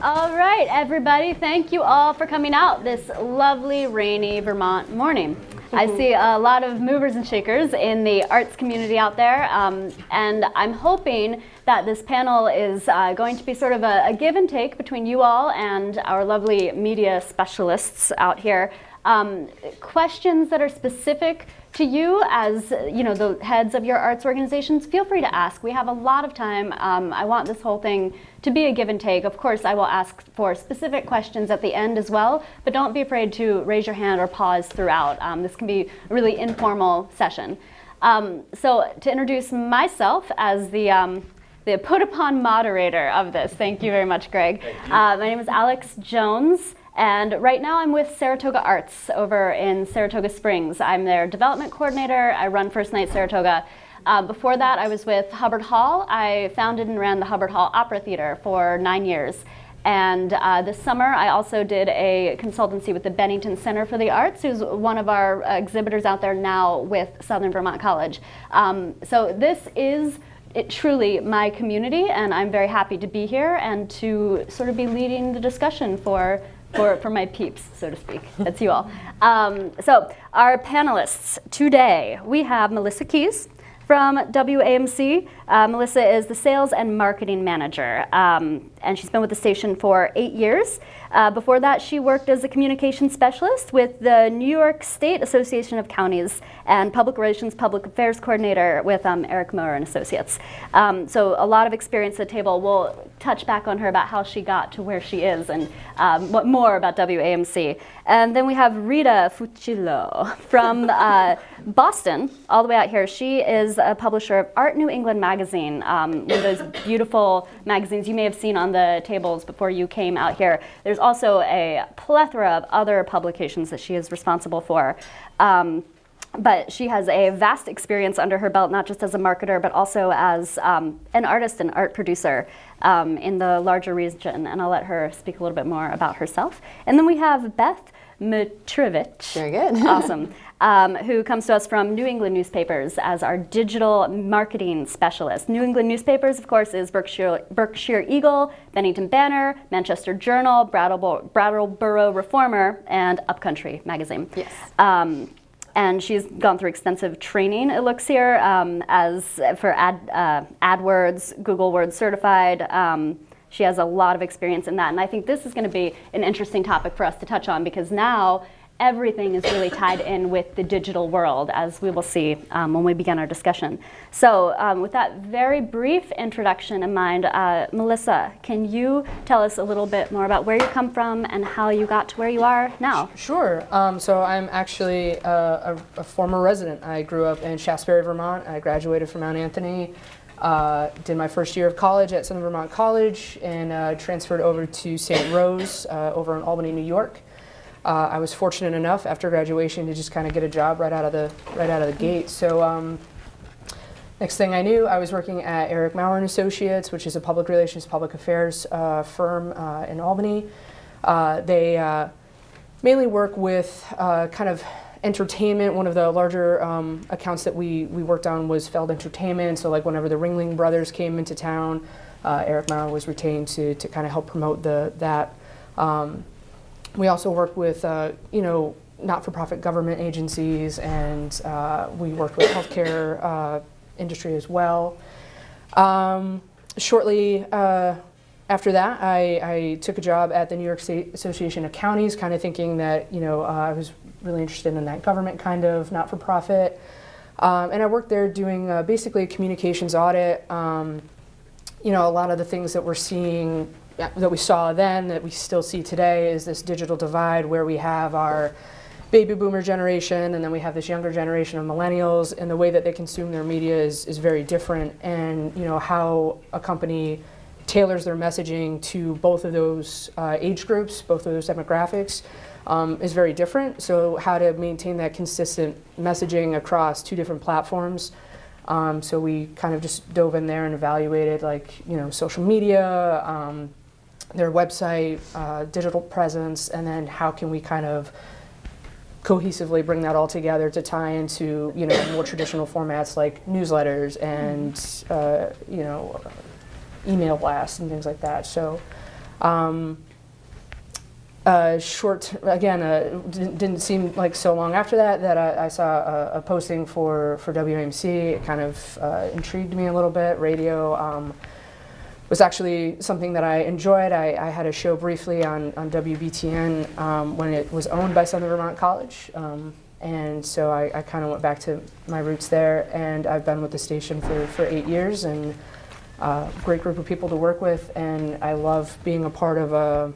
All right, everybody, thank you all for coming out this lovely, rainy Vermont morning. I see a lot of movers and shakers in the arts community out there, and I'm hoping that this panel is going to be sort of a give and take between you all and our lovely media specialists out here. Questions that are specific to you as the heads of your arts organizations, feel free to ask. We have a lot of time. I want this whole thing to be a give and take. Of course, I will ask for specific questions at the end as well, but don't be afraid to raise your hand or pause throughout. This can be a really informal session. So to introduce myself as the put upon moderator of this, thank you very much, Greg. My name is Alex Jones. And right now I'm with Saratoga Arts over in Saratoga Springs. I'm their development coordinator. I run First Night Saratoga. Before that, I was with Hubbard Hall. I founded and ran the Hubbard Hall Opera Theater for 9 years. And this summer, I also did a consultancy with the Bennington Center for the Arts, who's one of our exhibitors out there now with Southern Vermont College. So this is truly my community, and I'm very happy to be here and to sort of be leading the discussion for my peeps, so to speak. That's you all. So our panelists today, we have Melissa Keys from WAMC. Melissa is the sales and marketing manager, and she's been with the station for 8 years. Before that, she worked as a communication specialist with the New York State Association of Counties and Public Relations Public Affairs Coordinator with Eric Moore and Associates. So a lot of experience at the table. We'll touch back on her about how she got to where she is and what more about WAMC. And then we have Rita Fucillo from Boston, all the way out here. She is a publisher of Art New England magazine, one of those beautiful magazines you may have seen on the tables before you came out here. There's also a plethora of other publications that she is responsible for. But she has a vast experience under her belt, not just as a marketer, but also as an artist and art producer in the larger region. And I'll let her speak a little bit more about herself. And then we have Beth Mitrovic. Very good. Awesome. Who comes to us from New England Newspapers as our digital marketing specialist. New England Newspapers, of course, is Berkshire Eagle, Bennington Banner, Manchester Journal, Brattleboro Reformer, and Upcountry magazine. Yes. And she's gone through extensive training, it looks here, as for AdWords, Google Words certified. She has a lot of experience in that. And I think this is going to be an interesting topic for us to touch on, because now everything is really tied in with the digital world, as we will see when we begin our discussion. So with that very brief introduction in mind, Melissa, can you tell us a little bit more about where you come from and how you got to where you are now? Sure. So I'm actually a former resident. I grew up in Shaftsbury, Vermont. I graduated from Mount Anthony, did my first year of college at Southern Vermont College, and transferred over to St. Rose over in Albany, New York. I was fortunate enough after graduation to just kind of get a job right out of the gate. So next thing I knew, I was working at Eric Moore and Associates, which is a public relations, public affairs firm in Albany. They mainly work with kind of entertainment. One of the larger accounts that we worked on was Feld Entertainment. So like whenever the Ringling Brothers came into town, Eric Moore was retained to kind of help promote that. We also work with, not-for-profit government agencies, and we worked with healthcare industry as well. Shortly after that, I took a job at the New York State Association of Counties, kind of thinking that, I was really interested in that government kind of not-for-profit. And I worked there doing basically a communications audit. A lot of the things that we're seeing that we saw then, that we still see today, is this digital divide where we have our baby boomer generation and then we have this younger generation of millennials, and the way that they consume their media is very different. And how a company tailors their messaging to both of those age groups, both of those demographics, is very different. So how to maintain that consistent messaging across two different platforms. So we kind of just dove in there and evaluated social media, their website, digital presence, and then how can we kind of cohesively bring that all together to tie into more traditional formats like newsletters and email blasts and things like that. So Didn't seem like so long after that I saw a posting for WMC. It kind of intrigued me a little bit. Radio was actually something that I enjoyed. I had a show briefly on WBTN when it was owned by Southern Vermont College. And so I kind of went back to my roots there, and I've been with the station for 8 years, and great group of people to work with, and I love being a part of a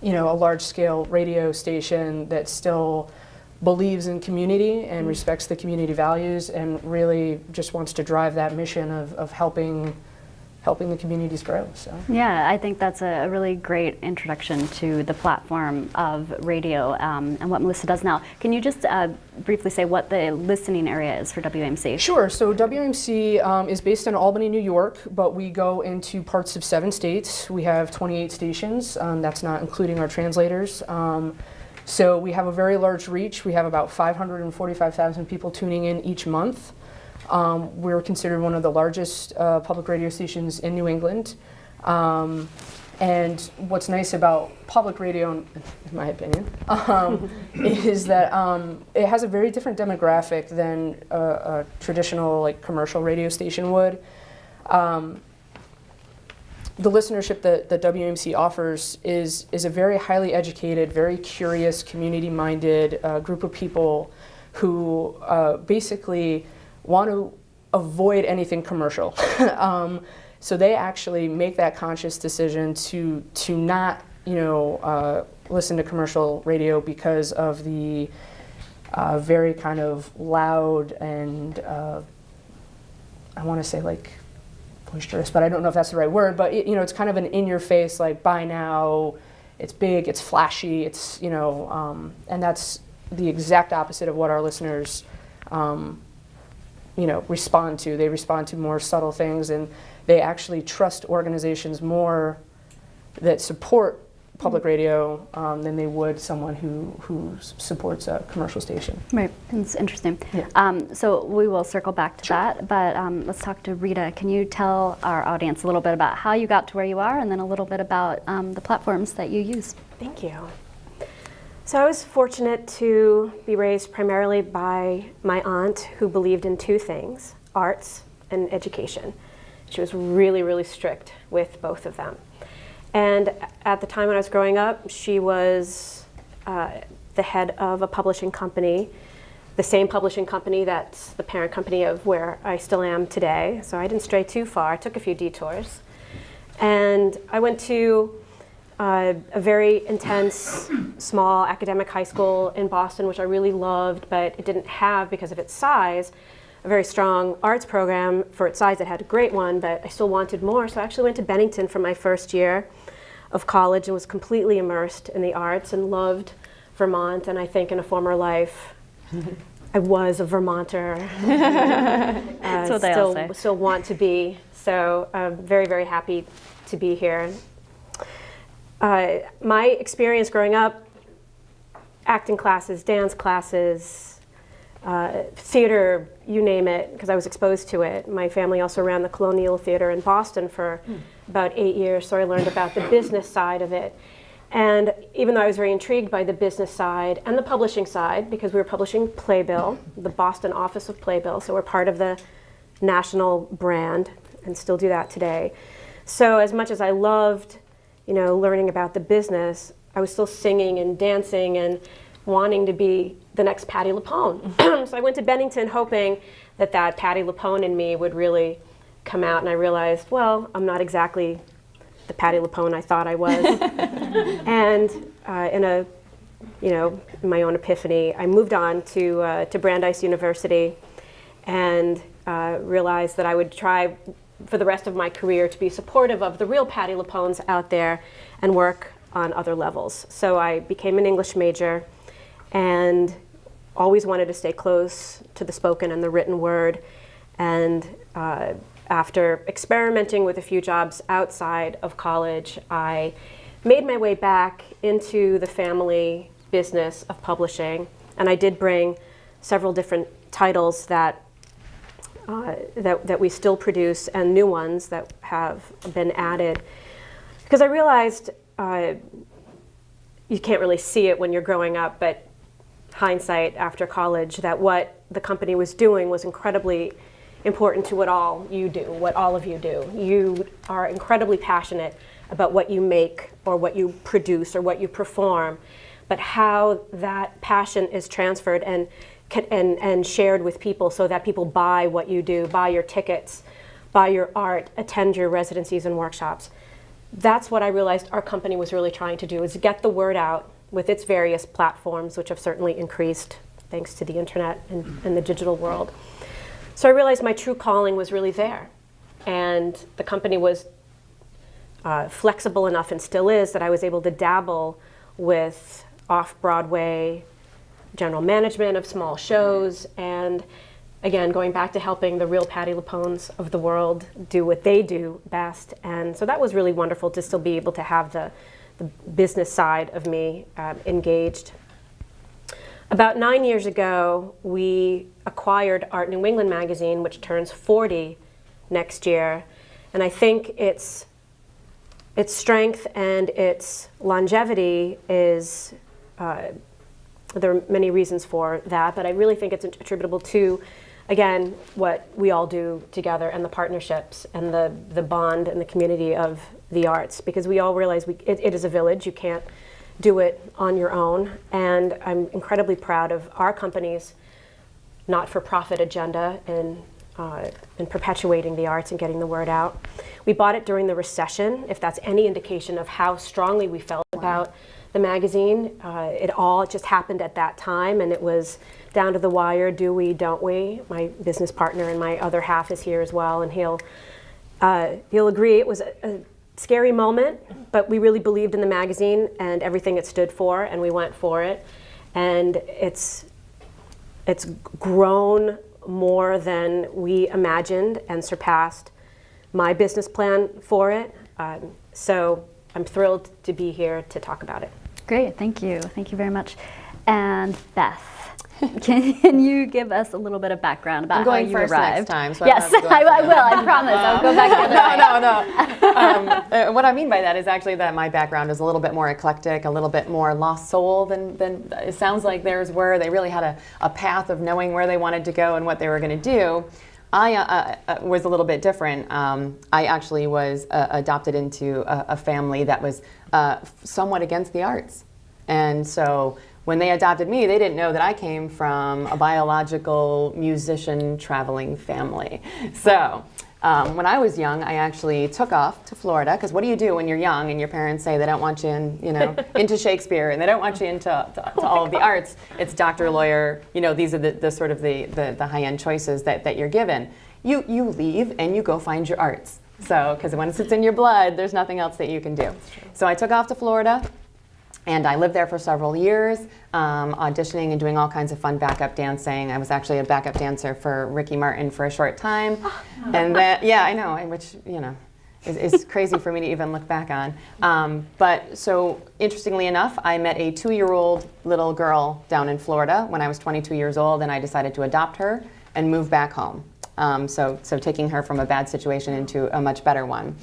large-scale radio station that still believes in community and respects the community values and really just wants to drive that mission of helping the communities grow. So yeah, I think that's a really great introduction to the platform of radio and what Melissa does now. Can you just briefly say what the listening area is for WMC? Sure. So WMC is based in Albany, New York, but we go into parts of 7 states. We have 28 stations. That's not including our translators. So we have a very large reach. We have about 545,000 people tuning in each month. We're considered one of the largest public radio stations in New England. And what's nice about public radio, in my opinion, is that it has a very different demographic than a traditional commercial radio station would. The listenership that WMC offers is a very highly educated, very curious, community-minded group of people who basically want to avoid anything commercial. So they actually make that conscious decision to not, listen to commercial radio because of the very kind of loud and I want to say boisterous, but I don't know if that's the right word. But it's kind of an in-your-face, buy now. It's big, it's flashy, it's and that's the exact opposite of what our listeners respond to. They respond to more subtle things, and they actually trust organizations more that support public radio than they would someone who supports a commercial station. Right, it's interesting. Yeah. So we will circle back to that, but let's talk to Rita. Can you tell our audience a little bit about how you got to where you are, and then a little bit about the platforms that you use? Thank you. So I was fortunate to be raised primarily by my aunt, who believed in 2 things, arts and education. She was really, really strict with both of them. And at the time when I was growing up, she was the head of a publishing company, the same publishing company that's the parent company of where I still am today. So I didn't stray too far. I took a few detours. And I went to a very intense, small academic high school in Boston, which I really loved, but it didn't have, because of its size, a very strong arts program. For its size, it had a great one, but I still wanted more. So I actually went to Bennington for my first year of college and was completely immersed in the arts and loved Vermont. And I think in a former life, I was a Vermonter. That's what they all say. Still want to be. So I'm very, very happy to be here. My experience growing up, acting classes, dance classes, theater, you name it, because I was exposed to it. My family also ran the Colonial Theater in Boston for about 8 years, so I learned about the business side of it. And even though I was very intrigued by the business side and the publishing side, because we were publishing Playbill, the Boston office of Playbill, so we're part of the national brand and still do that today. So as much as I loved learning about the business, I was still singing and dancing and wanting to be the next Patti LuPone. So I went to Bennington hoping that Patti LuPone in me would really come out, and I realized, well, I'm not exactly the Patti LuPone I thought I was. And in my own epiphany, I moved on to Brandeis University and realized that I would try for the rest of my career to be supportive of the real Patti LuPones out there and work on other levels. So I became an English major and always wanted to stay close to the spoken and the written word. And after experimenting with a few jobs outside of college, I made my way back into the family business of publishing. And I did bring several different titles that we still produce, and new ones that have been added. because I realized you can't really see it when you're growing up, but hindsight after college, that what the company was doing was incredibly important to what all of you do. You are incredibly passionate about what you make or what you produce or what you perform, but how that passion is transferred and shared with people so that people buy what you do, buy your tickets, buy your art, attend your residencies and workshops. That's what I realized our company was really trying to do, is get the word out with its various platforms, which have certainly increased thanks to the internet and the digital world. So I realized my true calling was really there. And the company was flexible enough, and still is, that I was able to dabble with off-Broadway general management of small shows, and again, going back to helping the real Patti LuPones of the world do what they do best. And so that was really wonderful to still be able to have the business side of me engaged. About 9 years ago, we acquired Art New England magazine, which turns 40 next year. And I think its strength and its longevity is, there are many reasons for that, but I really think it's attributable to, again, what we all do together, and the partnerships and the bond and the community of the arts, because we all realize it is a village. You can't do it on your own. And I'm incredibly proud of our company's not-for-profit agenda in perpetuating the arts and getting the word out. We bought it during the recession, if that's any indication of how strongly we felt about the magazine. It all just happened at that time, and it was down to the wire, do we, don't we? My business partner and my other half is here as well, and he'll agree it was a scary moment, but we really believed in the magazine and everything it stood for, and we went for it. And it's grown more than we imagined and surpassed my business plan for it. So I'm thrilled to be here to talk about it. Great, thank you. Thank you very much. And Beth, can you give us a little bit of background about how you arrived? I'm going first next time. So Yes, I will, I promise. I'll go back the other way. No. What I mean by that is actually that my background is a little bit more eclectic, a little bit more lost soul than it sounds like theirs were. They really had a path of knowing where they wanted to go and what they were going to do. I was a little bit different. I actually was adopted into a family that was somewhat against the arts. And so when they adopted me, they didn't know that I came from a biological musician traveling family. So when I was young, I actually took off to Florida, because what do you do when you're young and your parents say they don't want you into Shakespeare, and they don't want you into all of the arts? It's doctor, lawyer, these are the sort of the high-end choices that you're given. You leave and you go find your arts. So, because once it's in your blood, there's nothing else that you can do. So I took off to Florida. And I lived there for several years, auditioning and doing all kinds of fun backup dancing. I was actually a backup dancer for Ricky Martin for a short time. And then, yeah, I know, which, is crazy for me to even look back on. But so, interestingly enough, I met a 2-year-old little girl down in Florida when I was 22 years old, and I decided to adopt her and move back home. So taking her from a bad situation into a much better one.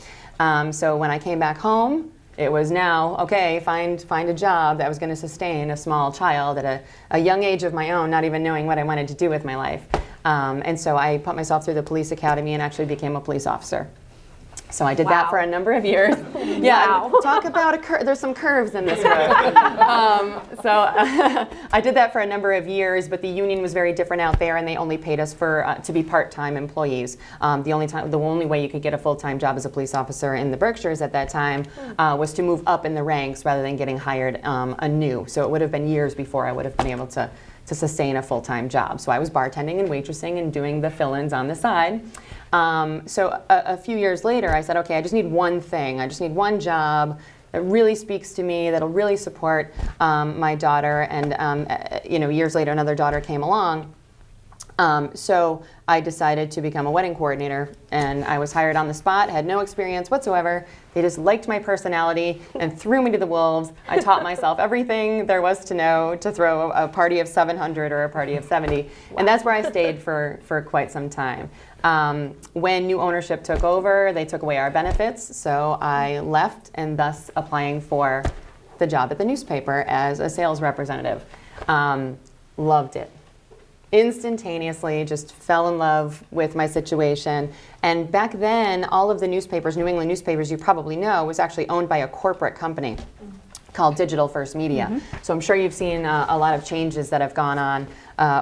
So when I came back home, it was now, okay, find a job that was going to sustain a small child at a young age of my own, not even knowing what I wanted to do with my life. And so I put myself through the police academy and actually became a police officer. So I did that for a number of years. Yeah, talk about there's some curves in this road. I did that for a number of years, but the union was very different out there, and they only paid us to be part-time employees. The only way you could get a full-time job as a police officer in the Berkshires at that time was to move up in the ranks rather than getting hired anew. So it would have been years before I would have been able to sustain a full-time job. So I was bartending and waitressing and doing the fill-ins on the side. So a few years later, I said, okay, I just need one thing. I just need one job that really speaks to me, that'll really support my daughter. And years later, another daughter came along. So I decided to become a wedding coordinator, and I was hired on the spot, had no experience whatsoever. They just liked my personality and threw me to the wolves. I taught myself everything there was to know to throw a party of 700 or a party of 70, and that's where I stayed for quite some time. When new ownership took over, they took away our benefits, so I left, and thus applying for the job at the newspaper as a sales representative. Loved it. Instantaneously just fell in love with my situation. And back then, all of the newspapers, New England newspapers, you probably know, was actually owned by a corporate company called Digital First Media. So I'm sure you've seen a lot of changes that have gone on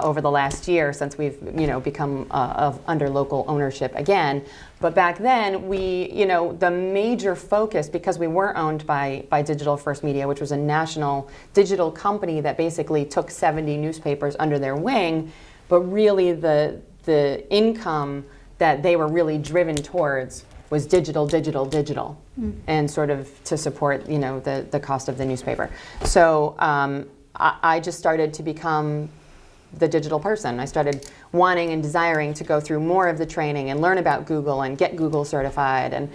over the last year since we've become under local ownership again. But back then, the major focus, because we weren't owned by Digital First Media, which was a national digital company that basically took 70 newspapers under their wing, but really the income that they were really driven towards was digital, and sort of to support the cost of the newspaper. So I just started to become the digital person. I started wanting and desiring to go through more of the training and learn about Google and get Google certified, and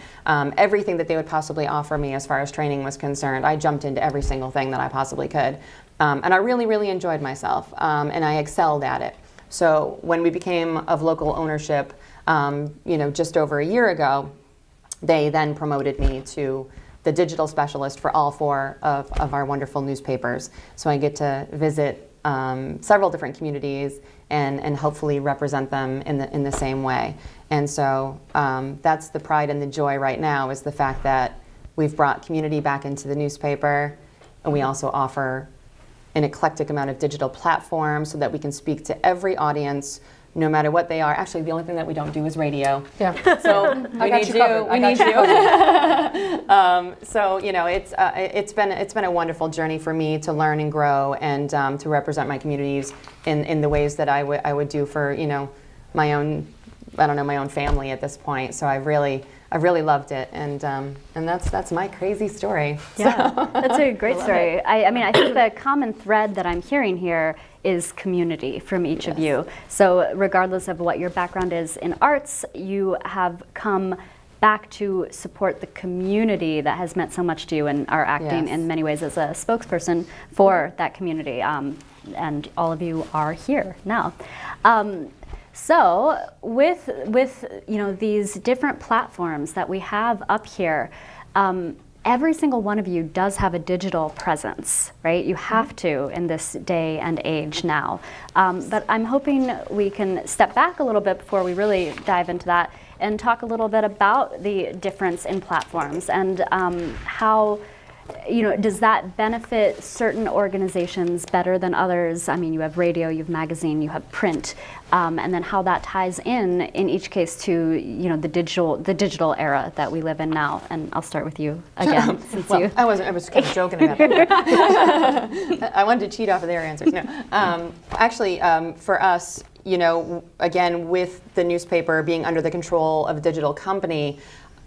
everything that they would possibly offer me as far as training was concerned. I jumped into every single thing that I possibly could, and I really, really enjoyed myself, and I excelled at it. So when we became of local ownership, just over a year ago, they then promoted me to the digital specialist for all 4 of our wonderful newspapers. So I get to visit several different communities and hopefully represent them in the same way. And so that's the pride and the joy right now, is the fact that we've brought community back into the newspaper, and we also offer an eclectic amount of digital platforms so that we can speak to every audience, no matter what they are. Actually, the only thing that we don't do is radio. Yeah. So we need you. We need you. So it's been a wonderful journey for me to learn and grow, and to represent my communities in the ways that I would do for my own family at this point. So I've really loved it, and that's my crazy story. Yeah, that's a great story. I think the common thread that I'm hearing here is community from each of you. So regardless of what your background is in arts, you have come back to support the community that has meant so much to you, and are acting in many ways as a spokesperson for that community. And all of you are here now. So with these different platforms that we have up here, every single one of you does have a digital presence, right? You have to in this day and age now. But I'm hoping we can step back a little bit before we really dive into that and talk a little bit about the difference in platforms and how does that benefit certain organizations better than others? I mean, you have radio, you have magazine, you have print, and then how that ties in each case to the digital era that we live in now. And I'll start with you again. I was kind of joking about that. I wanted to cheat off of their answers. No, actually, for us, again, with the newspaper being under the control of a digital company,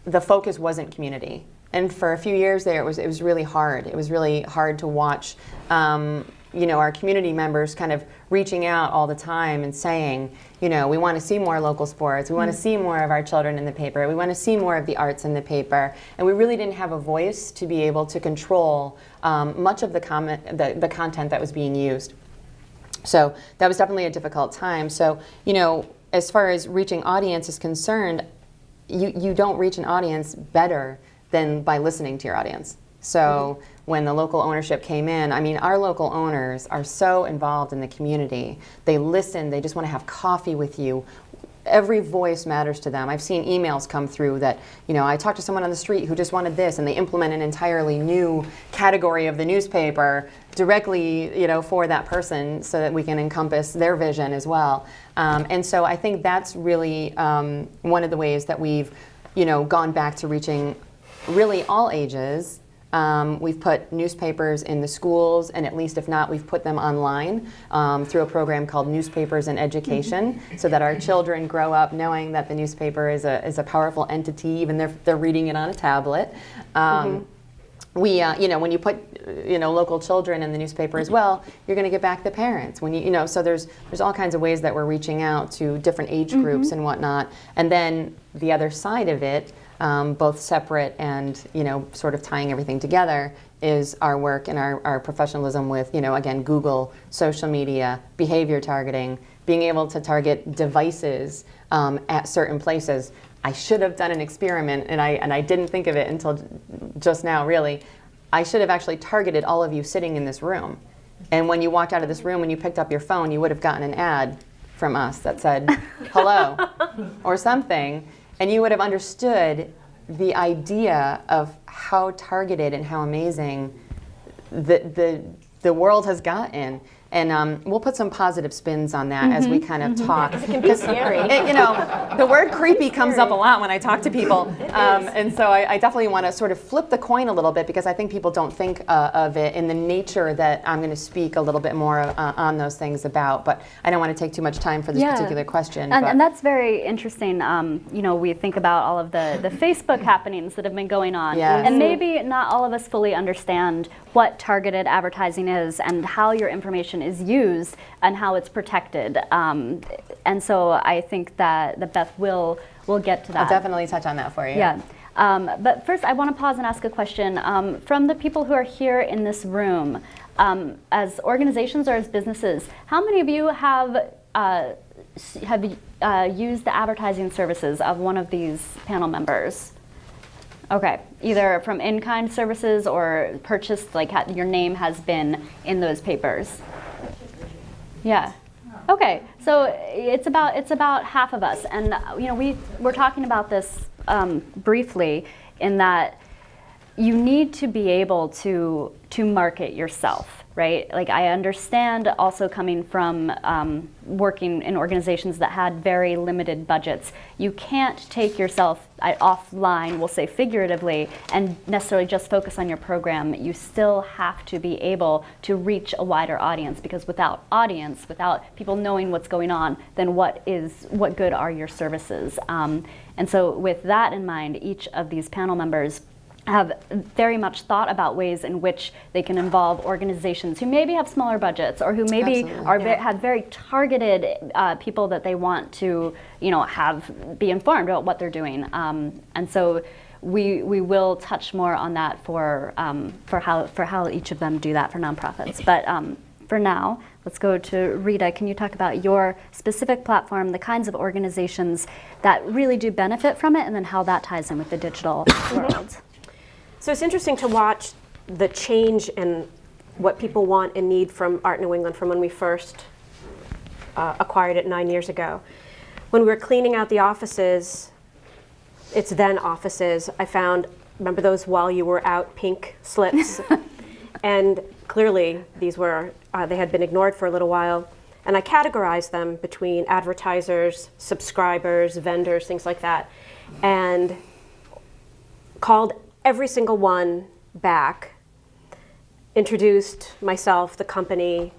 the focus wasn't community. And for a few years there, it was really hard. It was really hard to watch, our community members kind of reaching out all the time and saying, we want to see more local sports. We want to see more of our children in the paper. We want to see more of the arts in the paper. And we really didn't have a voice to be able to control much of the content that was being used. So that was definitely a difficult time. So, as far as reaching audience is concerned, you don't reach an audience better than by listening to your audience. So when the local ownership came in, our local owners are so involved in the community. They listen, they just want to have coffee with you. Every voice matters to them. I've seen emails come through that, I talked to someone on the street who just wanted this, and they implement an entirely new category of the newspaper directly, for that person so that we can encompass their vision as well. And so I think that's really one of the ways that we've, gone back to reaching really all ages. We've put newspapers in the schools, and at least if not, we've put them online through a program called Newspapers in Education, so that our children grow up knowing that the newspaper is a powerful entity, even if they're reading it on a tablet. when you put, local children in the newspaper as well, you're going to get back the parents. When so there's all kinds of ways that we're reaching out to different age groups and whatnot. And then the other side of it, both separate and, sort of tying everything together, is our work and our professionalism with, again, Google, social media, behavior targeting, being able to target devices at certain places. I should have done an experiment, and I didn't think of it until just now, really. I should have actually targeted all of you sitting in this room. And when you walked out of this room, when you picked up your phone, you would have gotten an ad from us that said, hello, or something. And you would have understood the idea of how targeted and how amazing the world has gotten. And we'll put some positive spins on that as we kind of talk. It can be scary. The word creepy comes up a lot when I talk to people. And so I definitely want to sort of flip the coin a little bit, because I think people don't think of it in the nature that I'm going to speak a little bit more on those things about. But I don't want to take too much time for this particular question. And that's very interesting. We think about all of the Facebook happenings that have been going on. Yes. And maybe not all of us fully understand what targeted advertising is and how your information is used and how it's protected. And so I think that Beth will get to that. I'll definitely touch on that for you. Yeah. But first, I want to pause and ask a question. From the people who are here in this room, as organizations or as businesses, how many of you have used the advertising services of one of these panel members? Okay, either from in-kind services or purchased, like your name has been in those papers. Yeah. Okay, so it's about half of us, and we're talking about this briefly, in that you need to be able to market yourself, right? Like, I understand, also coming from working in organizations that had very limited budgets, you can't take yourself offline, we'll say figuratively, and necessarily just focus on your program. You still have to be able to reach a wider audience, because without audience, without people knowing what's going on, then what good are your services? And so with that in mind, each of these panel members have very much thought about ways in which they can involve organizations who maybe have smaller budgets, or who maybe have very targeted people that they want to, be informed about what they're doing. And so we will touch more on that for how each of them do that for nonprofits. But for now, let's go to Rita. Can you talk about your specific platform, the kinds of organizations that really do benefit from it, and then how that ties in with the digital world? So it's interesting to watch the change in what people want and need from Art New England from when we first acquired it 9 years ago. When we were cleaning out the offices, its then offices, I found, remember those while you were out pink slips? And clearly these were, they had been ignored for a little while. And I categorized them between advertisers, subscribers, vendors, things like that, and called every single one back, introduced myself, the company,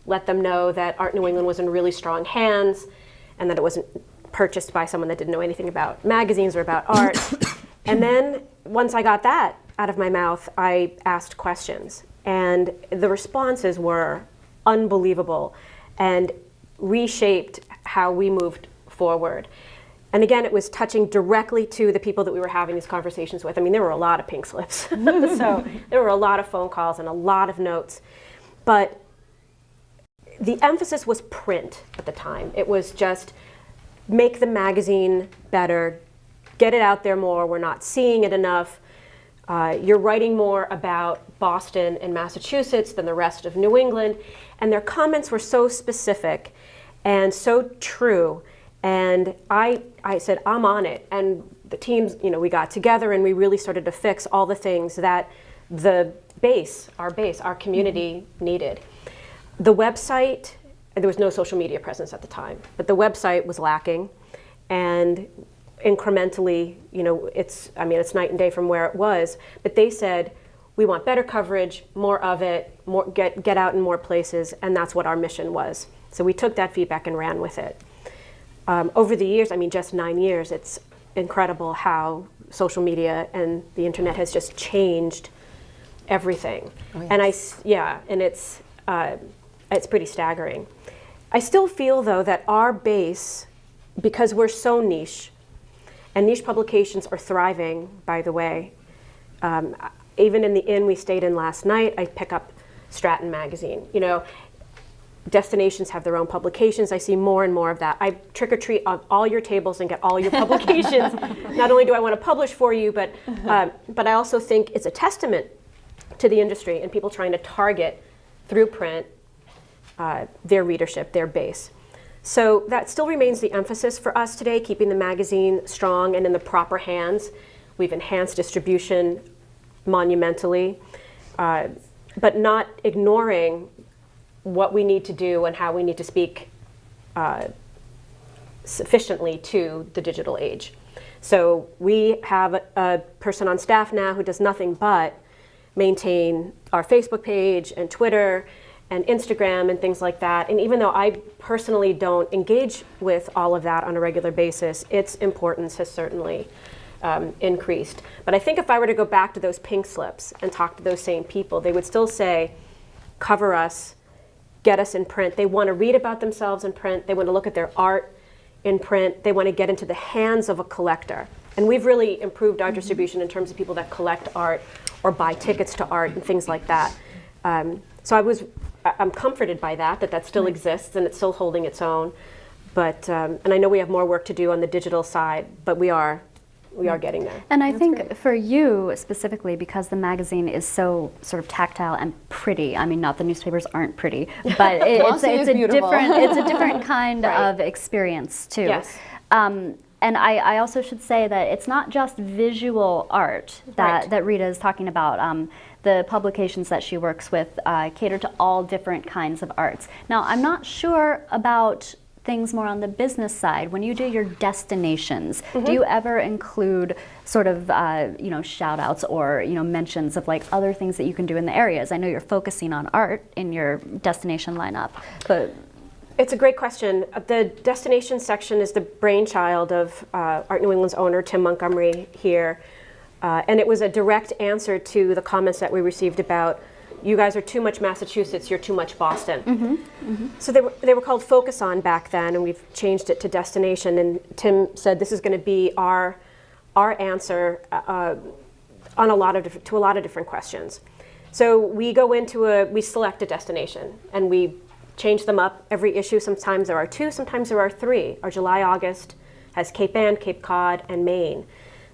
let them know that Art New England was in really strong hands, and that it wasn't purchased by someone that didn't know anything about magazines or about art. And then once I got that out of my mouth, I asked questions. And the responses were unbelievable and reshaped how we moved forward. And again, it was touching directly to the people that we were having these conversations with. I mean, there were a lot of pink slips. So there were a lot of phone calls and a lot of notes. But the emphasis was print at the time. It was just make the magazine better, get it out there more. We're not seeing it enough. You're writing more about Boston and Massachusetts than the rest of New England. And their comments were so specific and so true. And I said, I'm on it. And the teams, we got together and we really started to fix all the things that the our community needed. The website, and there was no social media presence at the time, but the website was lacking. And incrementally, it's night and day from where it was. But they said, we want better coverage, more of it, get out in more places. And that's what our mission was. So we took that feedback and ran with it. Over the years, just 9 years, it's incredible how social media and the internet has just changed everything. Oh, yes. And and it's pretty staggering. I still feel though that our base, because we're so niche, and niche publications are thriving, by the way. Even in the inn we stayed in last night, I pick up Stratton magazine. You know, destinations have their own publications. I see more and more of that. I trick or treat on all your tables and get all your publications. Not only do I want to publish for you, but I also think it's a testament to the industry and people trying to target through print their readership, their base. So that still remains the emphasis for us today, keeping the magazine strong and in the proper hands. We've enhanced distribution monumentally, but not ignoring what we need to do and how we need to speak sufficiently to the digital age. So we have a person on staff now who does nothing but maintain our Facebook page and Twitter and Instagram and things like that. And even though I personally don't engage with all of that on a regular basis, its importance has certainly increased. But I think if I were to go back to those pink slips and talk to those same people, they would still say, cover us, get us in print. They want to read about themselves in print. They want to look at their art in print. They want to get into the hands of a collector. And we've really improved our distribution in terms of people that collect art or buy tickets to art and things like that. So I'm comforted by that still exists and it's still holding its own. But and I know we have more work to do on the digital side, but we are getting there. And I think for you specifically, because the magazine is so sort of tactile and pretty, I mean, not the newspapers aren't pretty, but it's a different kind of experience too. Yes. And I also should say that it's not just visual art that Rita is talking about. The publications that she works with cater to all different kinds of arts. Now, I'm not sure about things more on the business side. When you do your destinations, do you ever include sort of shout outs or mentions of like other things that you can do in the areas? I know you're focusing on art in your destination lineup, but it's a great question. The destination section is the brainchild of Art New England's owner, Tim Montgomery here. And it was a direct answer to the comments that we received about, you guys are too much Massachusetts, you're too much Boston. So they were called Focus On back then, and we've changed it to Destination. And Tim said this is going to be our answer on a lot of different questions. So we we select a destination, and we change them up every issue. Sometimes there are 2, sometimes there are 3. Our July-August has Cape Ann, Cape Cod, and Maine.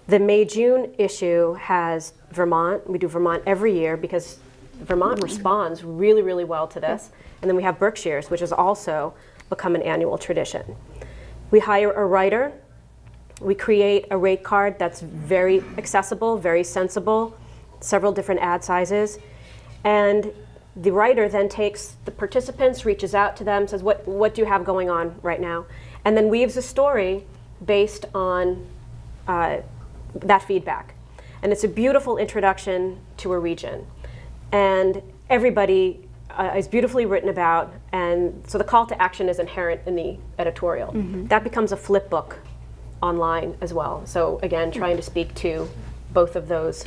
The May-June issue has Vermont. We do Vermont every year because Vermont responds really, really well to this. And then we have Berkshires, which has also become an annual tradition. We hire a writer. We create a rate card that's very accessible, very sensible, several different ad sizes. And the writer then takes the participants, reaches out to them, says, what do you have going on right now? And then weaves a story based on that feedback. And it's a beautiful introduction to a region. And everybody is beautifully written about, and so the call to action is inherent in the editorial. That becomes a flip book online as well. So again, trying to speak to both of those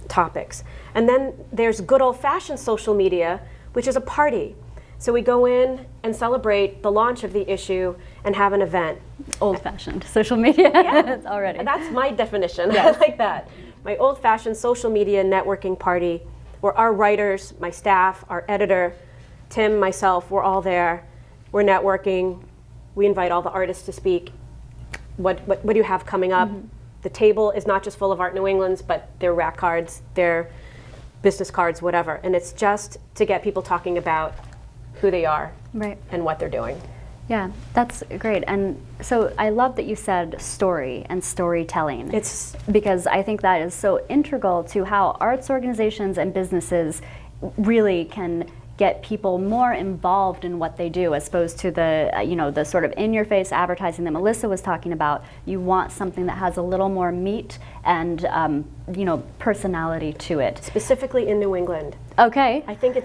topics. And then there's good old-fashioned social media, which is a party. So we go in and celebrate the launch of the issue and have an event. Old-fashioned social media already. That's my definition. I like that. My old-fashioned social media networking party where our writers, my staff, our editor, Tim, myself, we're all there. We're networking. We invite all the artists to speak. What do you have coming up? The table is not just full of Art New England's, but their rack cards, their business cards, whatever. And it's just to get people talking about who they are and what they're doing. Yeah, that's great. And so I love that you said story and storytelling. It's because I think that is so integral to how arts organizations and businesses really can get people more involved in what they do, as opposed to the the sort of in-your-face advertising that Melissa was talking about. You want something that has a little more meat and personality to it. specifically in New England. Okay. I think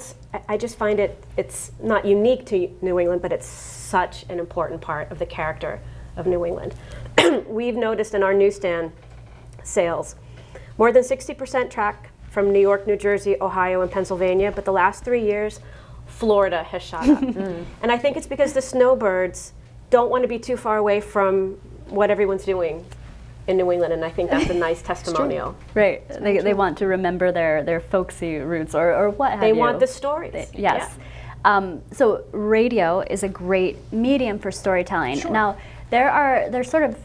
I just find it's not unique to New England, but it's such an important part of the character of New England. We've noticed in our newsstand sales, more than 60% track from New York, New Jersey, Ohio, and Pennsylvania, but the last 3 years, Florida has shot up. And I think it's because the snowbirds don't want to be too far away from what everyone's doing in New England, and I think that's a nice testimonial. Right. They want to remember their folksy roots or what have you. They want the stories. Yes. So radio is a great medium for storytelling. Sure. Now, there's sort of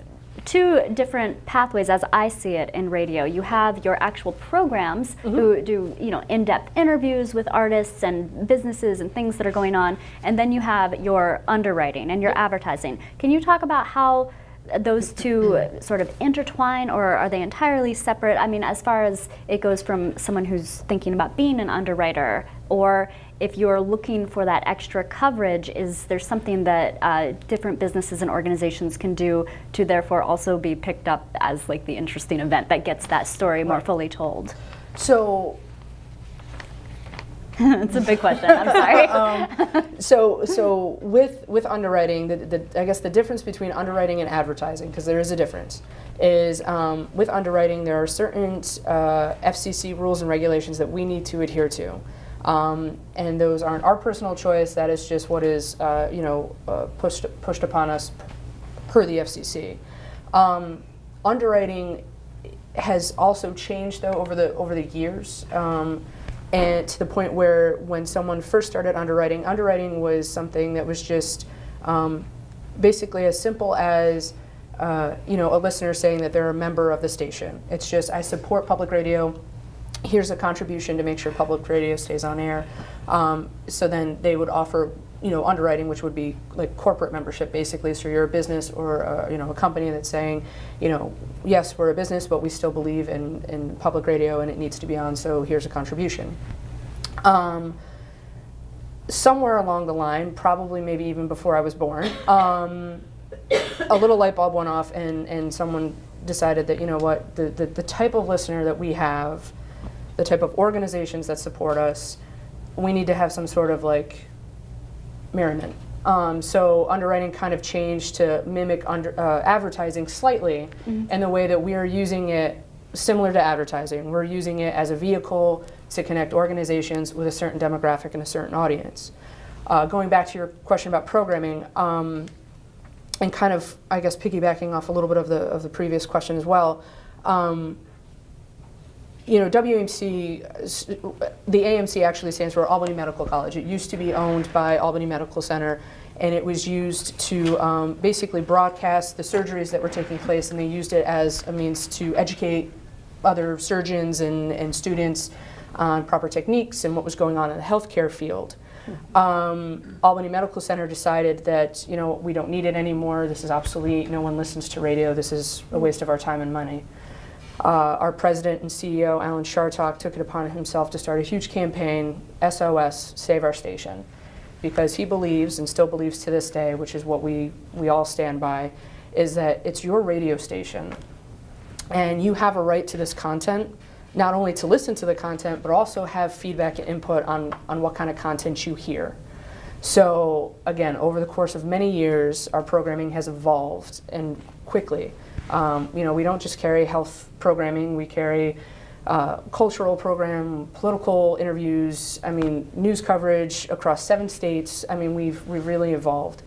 two different pathways as I see it in radio. You have your actual programs who do, in-depth interviews with artists and businesses and things that are going on, and then you have your underwriting and your advertising. Can you talk about how those two sort of intertwine, or are they entirely separate? I mean, as far as it goes from someone who's thinking about being an underwriter, or if you're looking for that extra coverage, is there something that different businesses and organizations can do to therefore also be picked up as like the interesting event that gets that story more fully told? So It's a big question. I'm sorry. So with underwriting, I guess the difference between underwriting and advertising, because there is a difference, is with underwriting there are certain FCC rules and regulations that we need to adhere to, and those aren't our personal choice. That is just what is pushed upon us per the FCC. Underwriting has also changed though over the years. And to the point where when someone first started underwriting was something that was just basically as simple as a listener saying that they're a member of the station. It's just, I support public radio, here's a contribution to make sure public radio stays on air. So then they would offer underwriting, which would be like corporate membership basically. So you're a business or a company that's saying, yes, we're a business, but we still believe in public radio and it needs to be on, so here's a contribution. Somewhere along the line, probably maybe even before I was born, a little light bulb went off and someone decided that, the type of listener that we have, the type of organizations that support us, we need to have some sort of like merriment. So underwriting kind of changed to mimic advertising slightly, and the way that we are using it similar to advertising. We're using it as a vehicle to connect organizations with a certain demographic and a certain audience. Going back to your question about programming, and kind of, I guess, piggybacking off a little bit of the previous question as well, WMC, the AMC actually stands for Albany Medical College. It used to be owned by Albany Medical Center, and it was used to basically broadcast the surgeries that were taking place, and they used it as a means to educate other surgeons and students on proper techniques and what was going on in the healthcare field. Albany Medical Center decided that, we don't need it anymore, this is obsolete, no one listens to radio, this is a waste of our time and money. Our president and CEO, Alan Chartock, took it upon himself to start a huge campaign, SOS, Save Our Station, because he believes, and still believes to this day, which is what we all stand by, is that it's your radio station, and you have a right to this content, not only to listen to the content, but also have feedback and input on what kind of content you hear. So again, over the course of many years, our programming has evolved, and quickly. We don't just carry health programming, we carry cultural program, political interviews, news coverage across 7 states. We've really evolved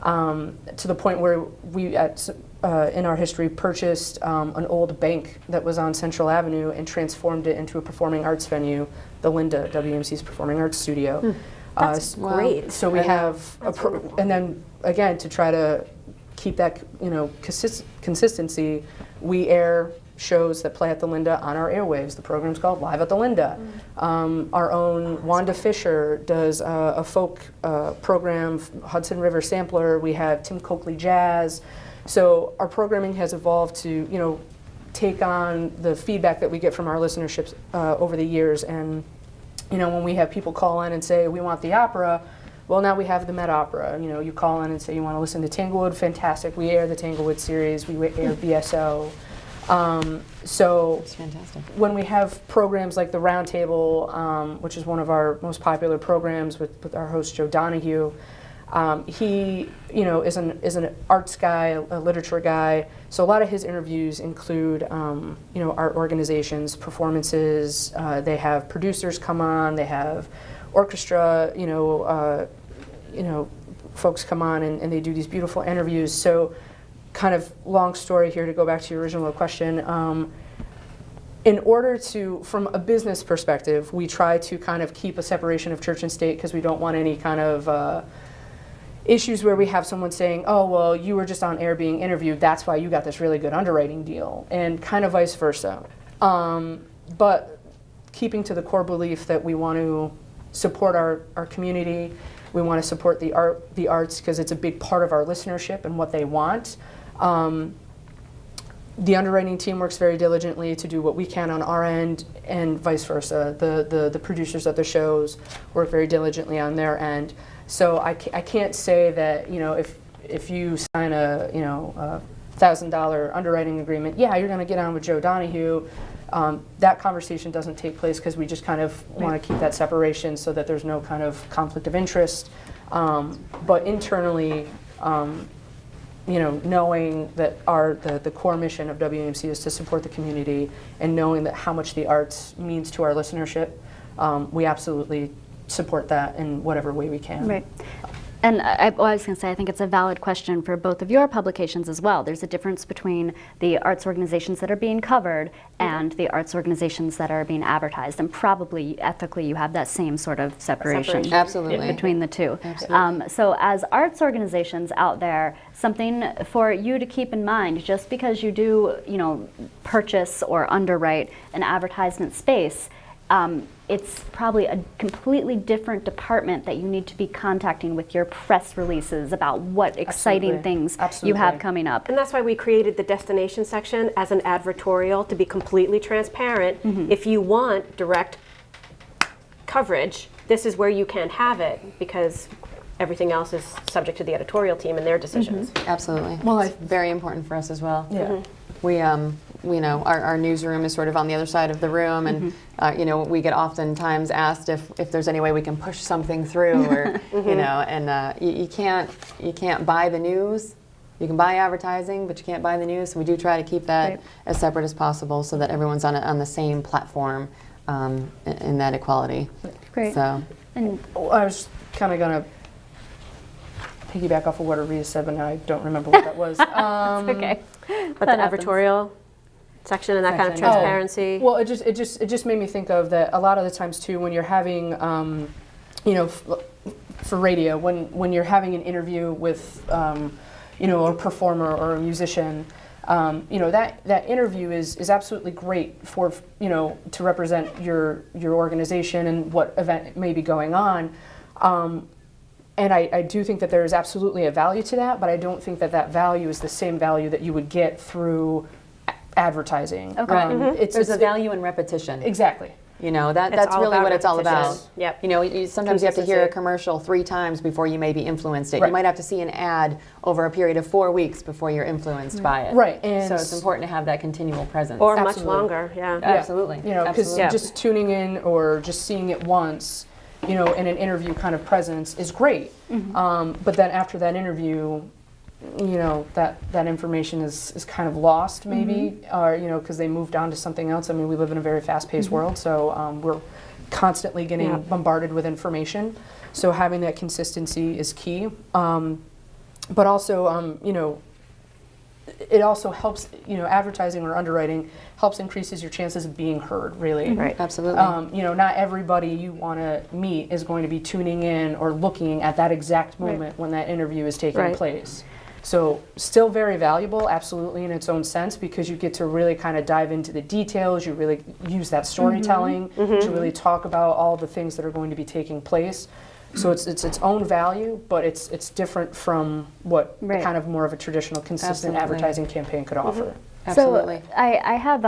to the point where we, in our history, purchased an old bank that was on Central Avenue and transformed it into a performing arts venue, the Linda, WMC's Performing Arts Studio. That's great. So we have, and then again, to try to keep that consistency, we air shows that play at the Linda on our airwaves. The program's called Live at the Linda. Our own Wanda Fisher does a folk program, Hudson River Sampler. We have Tim Coakley Jazz. So our programming has evolved to take on the feedback that we get from our listenerships over the years. And when we have people call in and say we want the opera, well, now we have the Met Opera. You call in and say you want to listen to Tanglewood, fantastic. We air the Tanglewood series. We air BSO. So That's fantastic. when we have programs like the Roundtable, which is one of our most popular programs with our host Joe Donahue, He, is an arts guy, a literature guy. So a lot of his interviews include, art organizations, performances. They have producers come on. They have orchestra, folks come on and they do these beautiful interviews. So, kind of long story here to go back to your original question. In order to, from a business perspective, we try to kind of keep a separation of church and state because we don't want any kind of issues where we have someone saying, oh, well, you were just on air being interviewed, that's why you got this really good underwriting deal, and kind of vice versa. But keeping to the core belief that we want to support our community, we want to support the arts because it's a big part of our listenership and what they want. The underwriting team works very diligently to do what we can on our end, and vice versa. The producers of the shows work very diligently on their end. So I can't say that, if you sign a $1,000 underwriting agreement, yeah, you're going to get on with Joe Donahue. That conversation doesn't take place because we just kind of want to keep that separation so that there's no kind of conflict of interest. But internally, knowing that the core mission of WAMC is to support the community, and knowing that how much the arts means to our listenership, we absolutely support that in whatever way we can. Right. And I was going to say, I think it's a valid question for both of your publications as well. There's a difference between the arts organizations that are being covered and the arts organizations that are being advertised. And probably ethically you have that same sort of separation. Absolutely. Between the two. Absolutely. So as arts organizations out there, something for you to keep in mind, just because you do, purchase or underwrite an advertisement space, it's probably a completely different department that you need to be contacting with your press releases about what exciting things you have coming up. And that's why we created the destination section as an advertorial, to be completely transparent. If you want direct coverage, this is where you can have it, because everything else is subject to the editorial team and their decisions. Absolutely. Well, it's very important for us as well. Yeah. We, our newsroom is sort of on the other side of the room, and we get oftentimes asked if there's any way we can push something through, or you can't buy the news. You can buy advertising, but you can't buy the news. So we do try to keep that as separate as possible, so that everyone's on the same platform in that equality. Great. So, I was kind of gonna piggyback off of what Aria said, but now I don't remember what that was. Okay. But the advertorial section and that kind of transparency. Well, it just made me think of that a lot of the times too, when you're having, for radio, when you're having an interview with, a performer or a musician, that interview is absolutely great for, to represent your organization and what event may be going on. And I do think that there is absolutely a value to that, but I don't think that value is the same value that you would get through advertising. Okay. There's a value in repetition. Exactly. That's really what it's all about. Yep. Sometimes you have to hear a commercial 3 times before you maybe influenced it. Right. You might have to see an ad over a period of 4 weeks before you're influenced by it. Right. And so it's important to have that continual presence. Or Absolutely. much longer, yeah. Absolutely. Because Absolutely. just tuning in or just seeing it once, in an interview kind of presence is great. But then after that interview, that information is kind of lost maybe, or, because they moved on to something else. I mean, we live in a very fast-paced world, so we're constantly getting bombarded with information. So having that consistency is key. But also, it also helps, advertising or underwriting helps increases your chances of being heard, really. Right. Absolutely. Not everybody you want to meet is going to be tuning in or looking at that exact moment when that interview is taking place. So still very valuable, absolutely, in its own sense, because you get to really kind of dive into the details. You really use that storytelling to really talk about all the things that are going to be taking place. So it's its own value, but it's different from what kind of more of a traditional, consistent advertising campaign could offer. Absolutely. So I have,